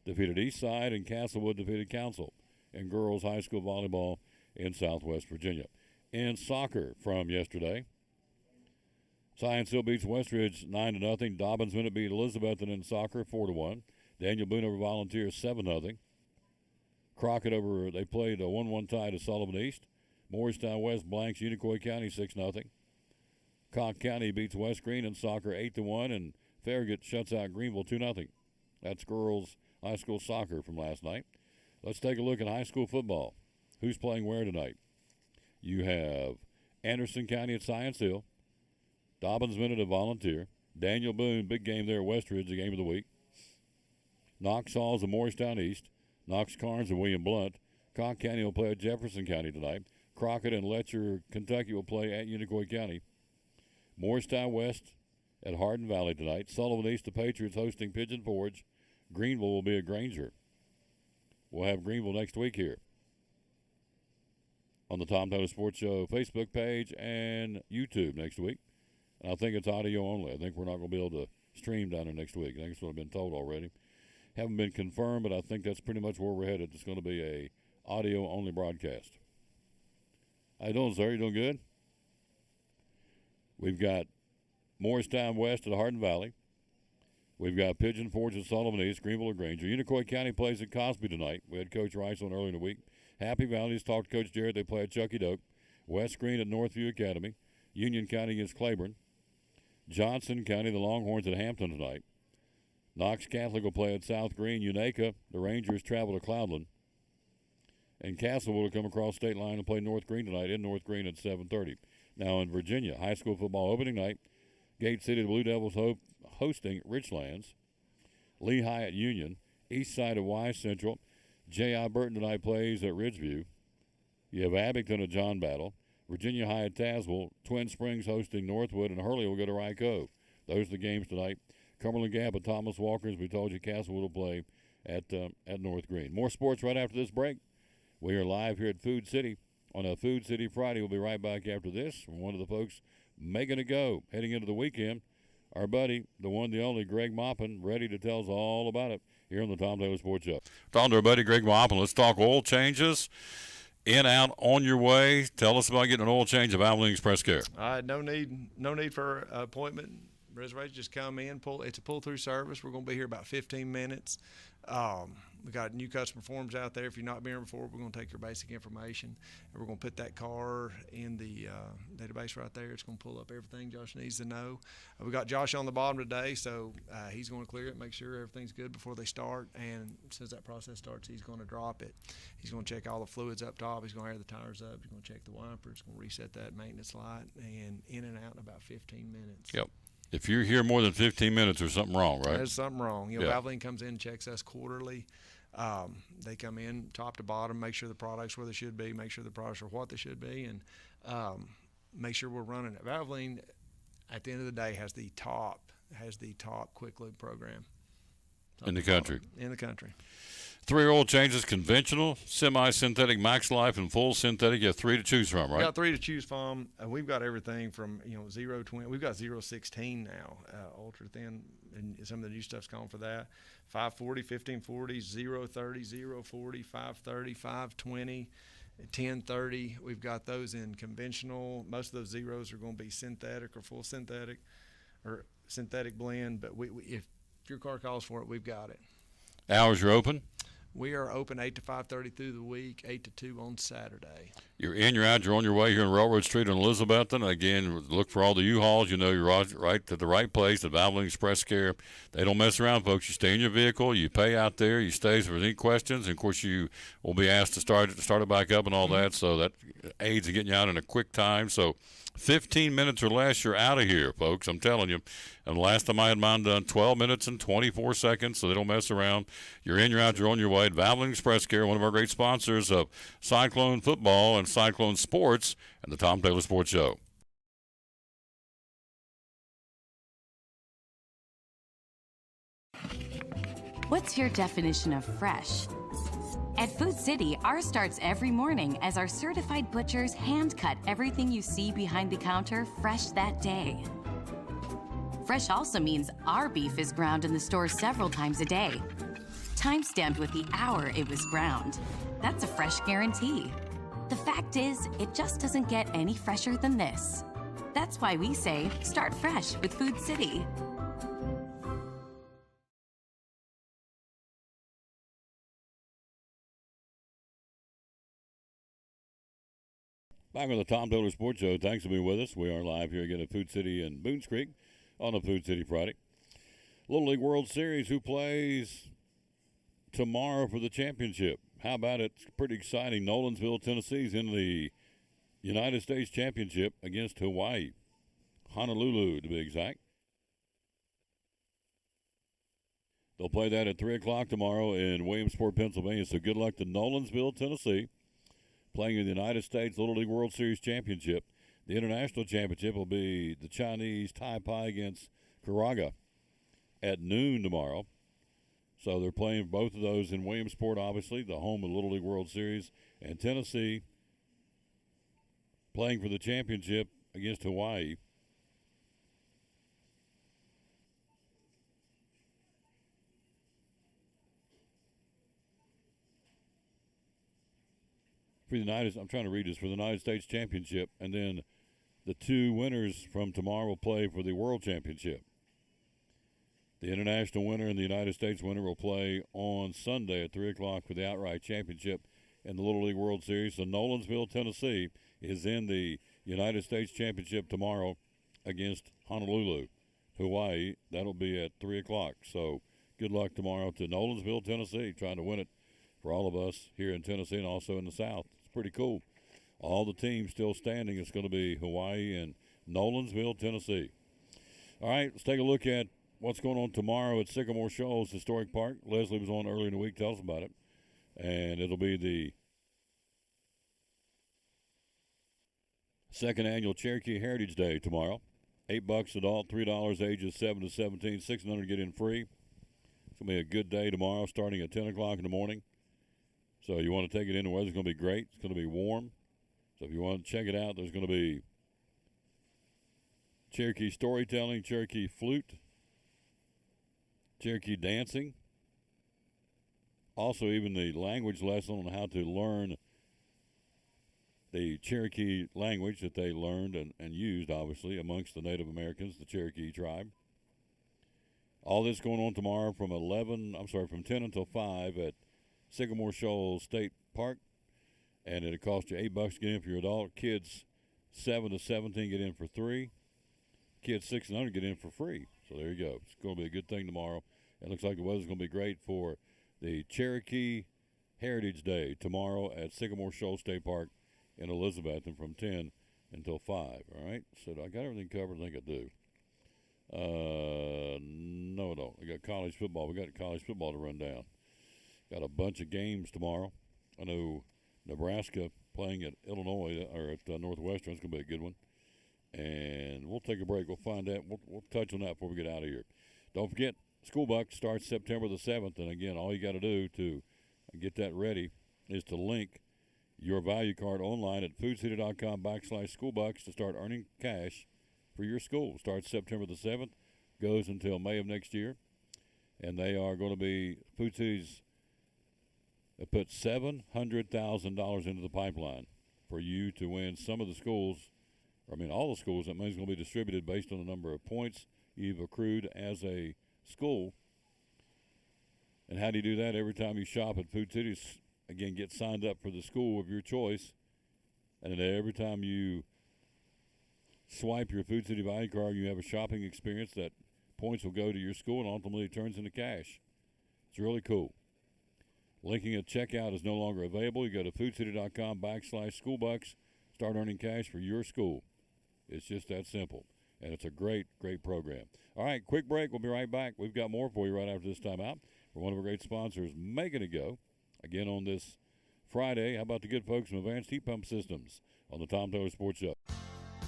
defeated Eastside, and Castlewood defeated Council in girls high school volleyball in Southwest Virginia. In soccer from yesterday, Science Hill beats Westridge 9-0. Dobbins Minute beat Elizabethton in soccer 4-1. Daniel Boone over Volunteers 7-0. Crockett they played a 1-1 tie to Sullivan East. Morristown West blanks Unicoi County 6-0. Cocke County beats West Green in soccer 8-1, and Farragut shuts out Greenville 2-0. That's girls high school soccer from last night. Let's take a look at high school football. Who's playing where tonight? You have Anderson County at Science Hill. Dobbins Minute at Volunteer. Daniel Boone, big game there at Westridge, the game of the week. Knox Halls at Morristown East. Knox Carnes and William Blunt. Cocke County will play at Jefferson County tonight. Crockett and Letcher, Kentucky will play at Unicoi County. Morristown West at Hardin Valley tonight. Sullivan East, the Patriots hosting Pigeon Forge. Greenville will be at Granger. We'll have Greenville next week here on the Tom Taylor Sports Show Facebook page and YouTube next week. And I think it's audio only. I think we're not going to be able to stream down there next week. I think that's what I've been told already. Haven't been confirmed, but I think that's pretty much where we're headed. It's going to be a audio-only broadcast. How you doing, sir? You doing good? We've got Morristown West at Hardin Valley. We've got Pigeon Forge at Sullivan East, Greenville or Granger. Unicoi County plays at Cosby tonight. We had Coach Rice on earlier in the week. Happy Valley's talked to Coach Jarrett. They play at Chucky Doak. West Green at Northview Academy. Union County against Claiborne. Johnson County, the Longhorns at Hampton tonight. Knox Catholic will play at South Green. Unaka, the Rangers travel to Cloudland. And Castlewood will come across state line and play North Green tonight in North Green at 7:30. Now in Virginia, high school football opening night. Gate City, the Blue Devils hosting Richlands. Lehigh at Union. East side of Wise Central. J.I. Burton tonight plays at Ridgeview. You have Abington at John Battle. Virginia High at Tazewell. Twin Springs hosting Northwood, and Hurley will go to Ryco. Those are the games tonight. Cumberland Gap at Thomas Walker, as we told you, Castlewood will play at North Green. More sports right after this break. We are live here at Food City on a Food City Friday. We'll be right back after this from one of the folks making a go heading into the weekend. Our buddy, the one, the only, Greg Maupin, ready to tell us all about it here on the Tom Taylor Sports Show. Talking to our buddy, Greg Maupin. Let's talk oil changes. In, out, on your way. Tell us about getting an oil change at Valvoline Express Care. No need for an appointment. Reservation, just come in. It's a pull-through service. We're going to be here about 15 minutes. We got new customer forms out there. If you've not been here before, we're going to take your basic information, and we're going to put that car in the database right there. It's going to pull up everything Josh needs to know. We got Josh on the bottom today, so he's going to clear it, make sure everything's good before they start. And since that process starts, he's going to drop it. He's going to check all the fluids up top. He's going to air the tires up. He's going to check the wipers. He's going to reset that maintenance light, and in and out in about 15 minutes. Yep. If you're here more than 15 minutes, there's something wrong, right? There's something wrong. Valvoline comes in and checks us quarterly. They come in top to bottom, make sure the product's where they should be, make sure the products are what they should be, and make sure we're running it. Valvoline, at the end of the day, has the top quick lube program in the country. In the country. 3 oil changes: conventional, semi-synthetic, max life, and full synthetic. You have 3 to choose from, right? We got 3 to choose from. We've got everything from 0.20. We've got 0.16 now, ultra thin, and some of the new stuff's gone for that. 540, 1540, 0.30, 0.40, 530, 520, 1030. We've got those in conventional. Most of those zeros are going to be synthetic or full synthetic or synthetic blend. But if your car calls for it, we've got it. Hours you're open? We are open 8 to 5:30 through the week, 8 to 2 on Saturday. You're in, you're out, you're on your way here on Railroad Street in Elizabethton. Again, look for all the U-Hauls. You know you're right to the right place, at Valvoline Express Care. They don't mess around, folks. You stay in your vehicle, you pay out there, you stay if there's any questions, and, of course, you will be asked to start it back up and all that, so that aids in getting you out in a quick time. So 15 minutes or less, you're out of here, folks. I'm telling you. And the last time I had mine done, 12 minutes and 24 seconds, so they don't mess around. You're in, you're out, you're on your way. Valvoline Express Care, one of our great sponsors of Cyclone Football and Cyclone Sports and the Tom Taylor Sports Show. What's your definition of fresh? At Food City, ours starts every morning as our certified butchers hand-cut everything you see behind the counter fresh that day. Fresh also means our beef is ground in the store several times a day. time-stamped with the hour it was ground. That's a fresh guarantee. The fact is, it just doesn't get any fresher than this. That's why we say, start fresh with Food City. Back on the Tom Taylor Sports Show. Thanks for being with us. We are live here again at Food City in Boones Creek on a Food City Friday. Little League World Series, who plays tomorrow for the championship? How about it? It's pretty exciting. Nolensville, Tennessee's in the United States Championship against Hawaii. Honolulu, to be exact. They'll play that at 3 o'clock tomorrow in Williamsport, Pennsylvania. So good luck to Nolensville, Tennessee, playing in the United States Little League World Series Championship. The International Championship will be the Chinese Taipei against Karaga at noon tomorrow. So they're playing both of those in Williamsport, obviously, the home of the Little League World Series, and Tennessee playing for the championship against Hawaii. For the I'm trying to read this, for the United States Championship, and then the two winners from tomorrow will play for the World Championship. The international winner and the United States winner will play on Sunday at 3 o'clock for the outright championship in the Little League World Series. So Nolensville, Tennessee is in the United States Championship tomorrow against Honolulu, Hawaii. That'll be at 3 o'clock. So good luck tomorrow to Nolensville, Tennessee, trying to win it for all of us here in Tennessee and also in the South. It's pretty cool. All the teams still standing. It's going to be Hawaii and Nolensville, Tennessee. All right, let's take a look at what's going on tomorrow at Sycamore Shoals Historic Park. Leslie was on earlier in the week. Tell us about it. And it'll be the second annual Cherokee Heritage Day tomorrow. $8 adult, $3 ages 7 to 17, $600 get in free. It's going to be a good day tomorrow starting at 10 o'clock in the morning. So you want to take it in. The weather's going to be great. It's going to be warm. So if you want to check it out, there's going to be Cherokee storytelling, Cherokee flute, Cherokee dancing. Also, even the language lesson on how to learn the Cherokee language that they learned and used, obviously, amongst the Native Americans, the Cherokee tribe. All this going on tomorrow from 10 until 5 at Sycamore Shoals State Park. And it'll cost you $8 to get in for your adult. Kids 7 to 17 get in for $3. Kids 6 and under get in for free. So there you go. It's going to be a good thing tomorrow. It looks like the weather's going to be great for the Cherokee Heritage Day tomorrow at Sycamore Shoals State Park in Elizabeth, and from 10 until 5. All right? So I got everything covered. I think I do. No, I don't. I got college football. We got college football to run down. Got a bunch of games tomorrow. I know Nebraska playing at Illinois or at Northwestern. It's going to be a good one. And we'll take a break. We'll find out. We'll touch on that before we get out of here. Don't forget, School Buck starts September the 7th. And, again, all you got to do to get that ready is to link your value card online at foodcity.com/schoolbucks to start earning cash for your school. Starts September the 7th, goes until May of next year. And they are going to be Food City's put $700,000 into the pipeline for you to win some of the schools. All the schools. That money's going to be distributed based on the number of points you've accrued as a school. And how do you do that? Every time you shop at Food City, again, get signed up for the school of your choice. And then every time you swipe your Food City value card, you have a shopping experience that points will go to your school and ultimately turns into cash. It's really cool. Linking at checkout is no longer available. You go to foodcity.com/schoolbucks, start earning cash for your school. It's just that simple. And it's a great, great program. All right, quick break. We'll be right back. We've got more for you right after this time out. For one of our great sponsors, Making It Go. Again on this Friday, how about the good folks from Advanced Heat Pump Systems on the Tom Taylor Sports Show.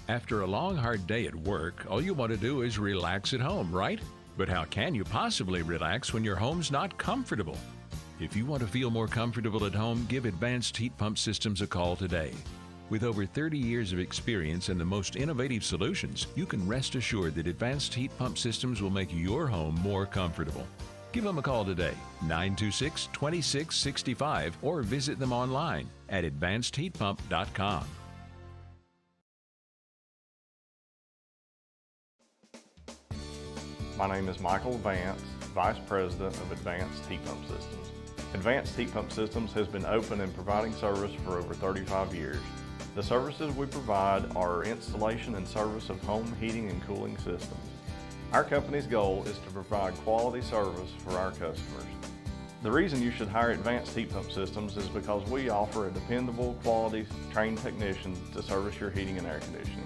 After a long, hard day at work, all you want to do is relax at home, right? But how can you possibly relax when your home's not comfortable? If you want to feel more comfortable at home, give Advanced Heat Pump Systems a call today. With over 30 years of experience and the most innovative solutions, you can rest assured that Advanced Heat Pump Systems will make your home more comfortable. Give them a call today, 926-2665, or visit them online at advancedheatpump.com. My name is Michael Vance, Vice President of Advanced Heat Pump Systems. Advanced Heat Pump Systems has been open and providing service for over 35 years. The services we provide are installation and service of home heating and cooling systems. Our company's goal is to provide quality service for our customers. The reason you should hire Advanced Heat Pump Systems is because we offer a dependable, quality, trained technician to service your heating and air conditioning.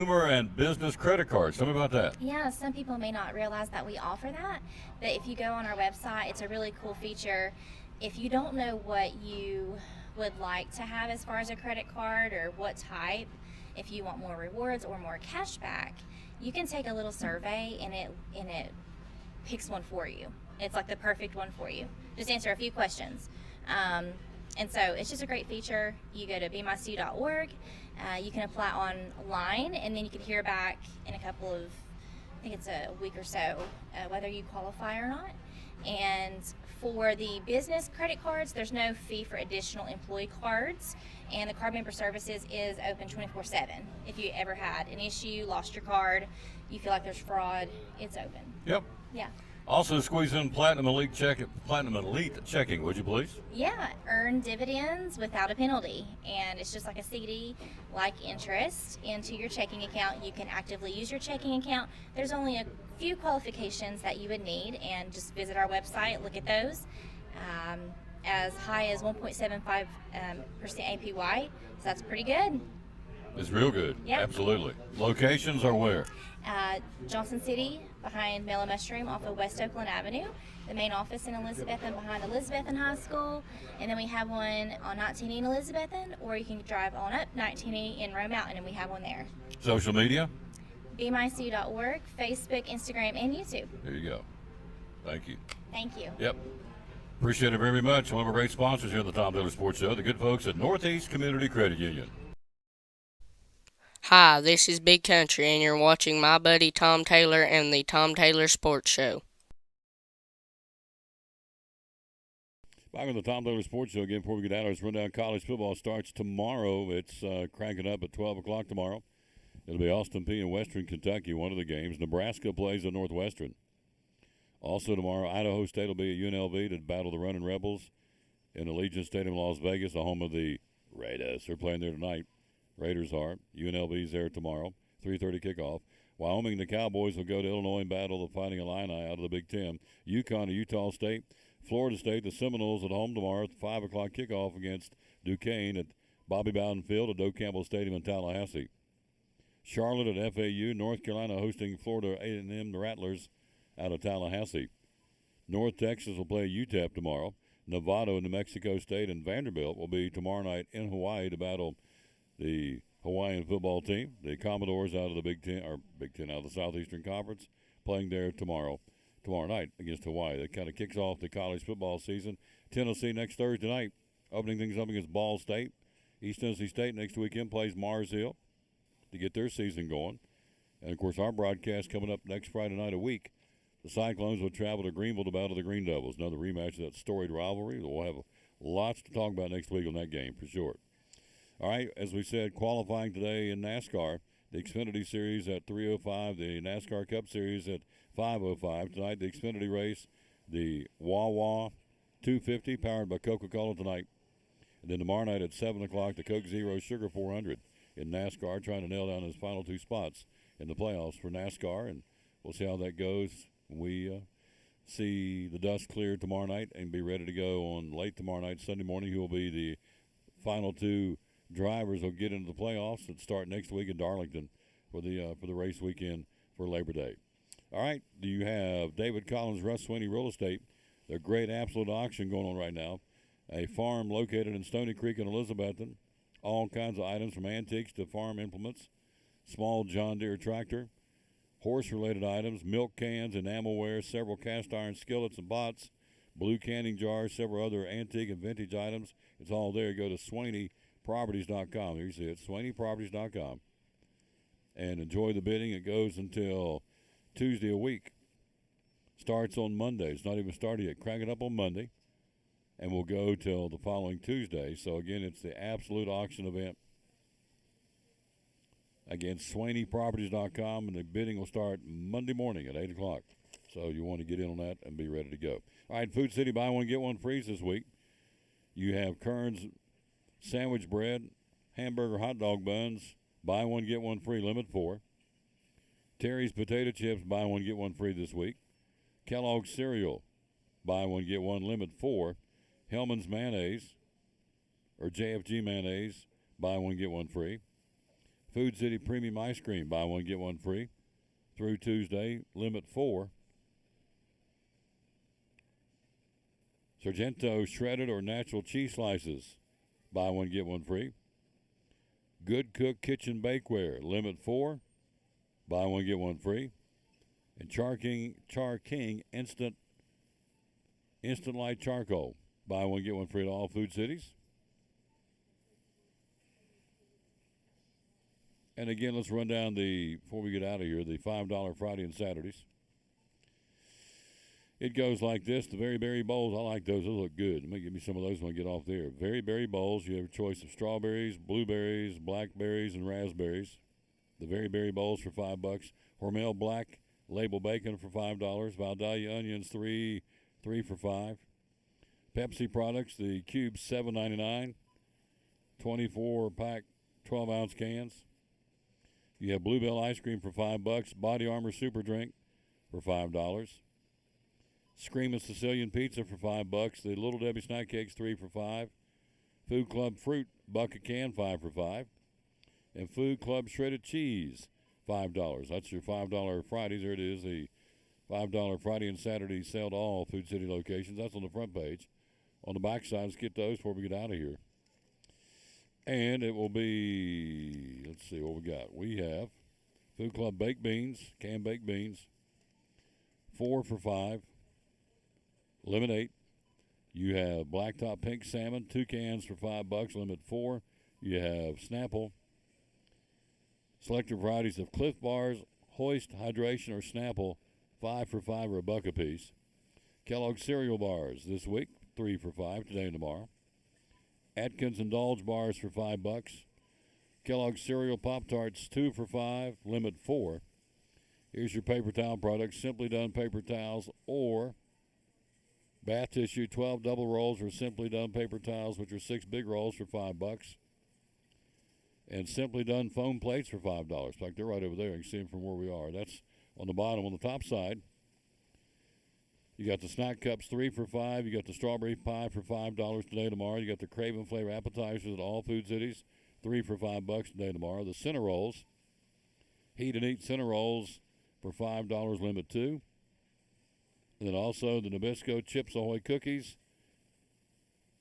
Consumer and business credit cards. Tell me about that. Yeah, some people may not realize that we offer that, but if you go on our website, it's a really cool feature. If you don't know what you would like to have as far as a credit card or what type, if you want more rewards or more cash back, you can take a little survey and it picks one for you. It's like the perfect one for you. Just answer a few questions. And so it's just a great feature. You go to bemycu.org, you can apply online, and then you can hear back in a couple of, I think it's a week or so, whether you qualify or not. And for the business credit cards, there's no fee for additional employee cards, and the card member services is open 24/7. If you ever had an issue, lost your card, you feel like there's fraud, it's open. Yep. Yeah. Also squeeze in Platinum Elite checking, would you please? Yeah, earn dividends without a penalty, and it's just like a CD, like interest into your checking account. You can actively use your checking account. There's only a few qualifications that you would need, and just visit our website, look at those. As high as 1.75% APY, so that's pretty good. It's real good. Yeah. Absolutely. Locations are where? Johnson City, behind Mellow Mushroom off of West Oakland Avenue. The main office in Elizabethton behind Elizabethton High School. And then we have one on 19E in Elizabethton, or you can drive on up 19E in Rome Mountain, and we have one there. Social media? bemycu.org, Facebook, Instagram, and YouTube. There you go. Thank you. Thank you. Yep. Appreciate it very much. One of our great sponsors here at the Tom Taylor Sports Show, the good folks at Northeast Community Credit Union. Hi, this is Big Country, and you're watching my buddy Tom Taylor and the Tom Taylor Sports Show. Back on the Tom Taylor Sports Show again. Before we get out, let's run down college football. Starts tomorrow. It's cranking up at 12 o'clock tomorrow. It'll be Austin Peay and Western Kentucky, one of the games. Nebraska plays at Northwestern. Also tomorrow, Idaho State will be at UNLV to battle the Running Rebels in Allegiant Stadium, Las Vegas, the home of the Raiders. They're playing there tonight. Raiders are. UNLV's there tomorrow, 3:30 kickoff. Wyoming, the Cowboys will go to Illinois and battle the Fighting Illini out of the Big Ten. UConn to Utah State. Florida State, the Seminoles at home tomorrow, 5 o'clock kickoff against Duquesne at Bobby Bowden Field at Doe Campbell Stadium in Tallahassee. Charlotte at FAU. North Carolina hosting Florida A&M, the Rattlers, out of Tallahassee. North Texas will play UTEP tomorrow. Nevada and New Mexico State and Vanderbilt will be tomorrow night in Hawaii to battle the Hawaiian football team. The Commodores out of the Big Ten out of the Southeastern Conference, playing there tomorrow night against Hawaii. That kind of kicks off the college football season. Tennessee next Thursday night, opening things up against Ball State. East Tennessee State next weekend plays Mars Hill to get their season going. And, of course, our broadcast coming up next Friday night a week. The Cyclones will travel to Greenville to battle the Green Devils. Another rematch of that storied rivalry. We'll have lots to talk about next week on that game for sure. All right, as we said, qualifying today in NASCAR, the Xfinity Series at 3:05, the NASCAR Cup Series at 5:05. Tonight, the Xfinity race, the Wawa 250, powered by Coca-Cola tonight. And then tomorrow night at 7 o'clock, the Coke Zero Sugar 400 in NASCAR, trying to nail down his final two spots in the playoffs for NASCAR. And we'll see how that goes when we see the dust clear tomorrow night and be ready to go on late tomorrow night, Sunday morning. Who will be the final two drivers will get into the playoffs that start next week in Darlington for the race weekend for Labor Day. All right, do you have David Collins, Russ Sweeney Real Estate? Their great absolute auction going on right now. A farm located in Stony Creek in Elizabethton. All kinds of items from antiques to farm implements. Small John Deere tractor. Horse-related items, milk cans, enamelware, several cast iron skillets and pots, blue canning jars, several other antique and vintage items. It's all there. Go to SwaneyProperties.com. There you see it, SwaneyProperties.com. And enjoy the bidding. It goes until Tuesday a week. Starts on Monday. It's not even started yet. Crank it up on Monday. And we'll go till the following Tuesday. So, again, it's the absolute auction event. Again, SwaneyProperties.com, and the bidding will start Monday morning at 8 o'clock. So you want to get in on that and be ready to go. All right, Food City, buy one, get one free this week. You have Kern's sandwich bread, hamburger hot dog buns, buy one, get one free, limit 4. Terry's potato chips, buy one, get one free this week. Kellogg's cereal, buy one, get one, limit 4. Hellman's mayonnaise, or JFG mayonnaise, buy one, get one free. Food City premium ice cream, buy one, get one free. Through Tuesday, limit 4. Sargento shredded or natural cheese slices, buy one, get one free. Good Cook kitchen bakeware, limit 4, buy one, get one free. And Char King instant light charcoal, buy one, get one free at all Food Cities. And again, let's run down before we get out of here, the $5 Friday and Saturdays. It goes like this. The Very Berry Bowls, I like those. Those look good. Let me give me some of those when I get off there. Very Berry Bowls, you have a choice of strawberries, blueberries, blackberries, and raspberries. The Very Berry Bowls for $5. Hormel Black Label Bacon for $5. Valdalia Onions, 3 for $5. Pepsi products, the cubes, $7.99. 24-pack, 12-ounce cans. You have Bluebell ice cream for $5. Body Armor Super Drink for $5. Screamin' Sicilian Pizza for $5. The Little Debbie Snack Cakes, 3 for $5. Food Club Fruit Bucket Can, 5 for $5. And Food Club Shredded Cheese, $5. That's your $5 Fridays. There it is, the $5 Friday and Saturday sale to all Food City locations. That's on the front page. On the back side, let's get those before we get out of here. And it will be, let's see what we got. We have Food Club baked beans, canned baked beans, 4 for $5. Limit 8. You have Blacktop Pink Salmon, 2 cans for $5. Limit 4. You have Snapple. Selected varieties of Cliff Bars, Hoist, Hydration, or Snapple, 5 for $5 or $1 a piece. Kellogg Cereal Bars this week, 3 for $5 today and tomorrow. Atkins Indulge Bars for $5. Kellogg Cereal Pop-Tarts, 2 for $5, limit 4. Here's your paper towel products, Simply Done paper towels or bath tissue, 12 double rolls or Simply Done paper towels, which are 6 big rolls for $5. And Simply Done foam plates for $5. In fact, they're right over there. You can see them from where we are. That's on the bottom. On the top side, you got the snack cups, 3 for $5. You got the strawberry pie for $5 today, tomorrow. You got the Craven flavor appetizers at all Food Cities, 3 for $5 today, tomorrow. The center rolls, Heat and Eat center rolls for $5, limit 2. And then also the Nabisco Chips Ahoy cookies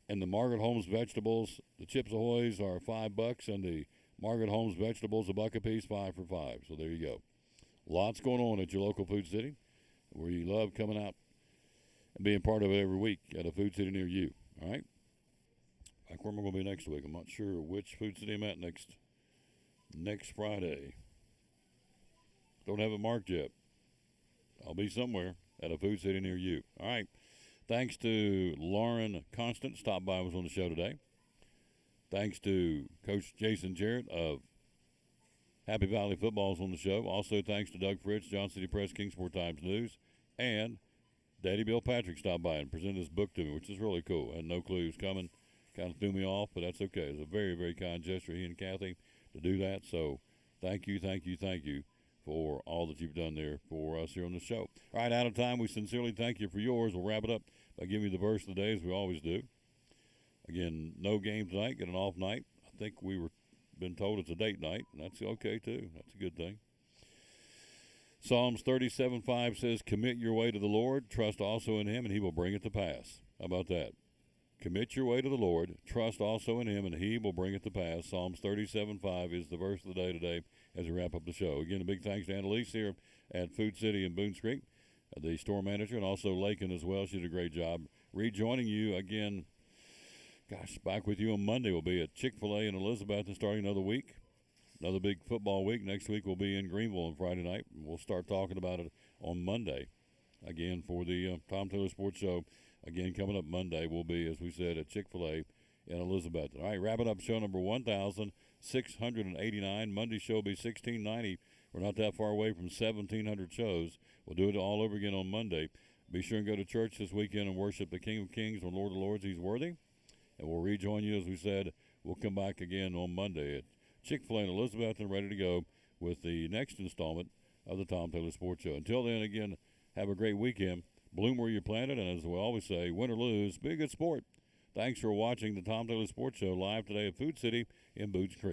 and the Margaret Holmes vegetables. The Chips Ahoys are $5, and the Margaret Holmes vegetables, $1 a piece, 5 for $5. So there you go. Lots going on at your local Food City, where you love coming out and being part of it every week at a Food City near you. All right? Like where am I going to be next week? I'm not sure which Food City I'm at next Friday. Don't have it marked yet. I'll be somewhere at a Food City near you. All right. Thanks to Lauren Constant, stopped by, was on the show today. Thanks to Coach Jason Jarrett of Happy Valley Football's on the show. Also thanks to Doug Fritz, Johnson City Press, Kingsport Times News, and Daddy Bill Patrick stopped by and presented his book to me, which is really cool. I had no clue he was coming. Kind of threw me off, but that's okay. It was a very, very kind gesture, he and Kathy, to do that. So thank you for all that you've done there for us here on the show. All right, out of time. We sincerely thank you for yours. We'll wrap it up by giving you the verse of the day, as we always do. Again, no game tonight, get an off night. I think we were been told it's a date night, and that's okay, too. That's a good thing. Psalms 37:5 says, commit your way to the Lord, trust also in him, and he will bring it to pass. How about that? Commit your way to the Lord, trust also in him, and he will bring it to pass. Psalms 37:5 is the verse of the day today as we wrap up the show. Again, a big thanks to Annalise here at Food City in Boones Creek. the store manager, and also Lakin as well. She did a great job. Rejoining you again, gosh, back with you on Monday. We'll be at Chick-fil-A in Elizabeth and starting another week. Another big football week. Next week we'll be in Greenville on Friday night. We'll start talking about it on Monday. Again, for the Tom Taylor Sports Show, again, coming up Monday, will be, as we said, at Chick-fil-A in Elizabeth. All right, wrapping up show number 1,689. Monday show will be 1,690. We're not that far away from 1,700 shows. We'll do it all over again on Monday. Be sure and go to church this weekend and worship the King of Kings and Lord of Lords. He's worthy. And we'll rejoin you, as we said. We'll come back again on Monday at Chick-fil-A in Elizabeth and ready to go with the next installment of the Tom Taylor Sports Show. Until then, again, have a great weekend. Bloom where you planted, and as we always say, win or lose, be a good sport. Thanks for watching the Tom Taylor Sports Show live today at Food City in Boots Creek.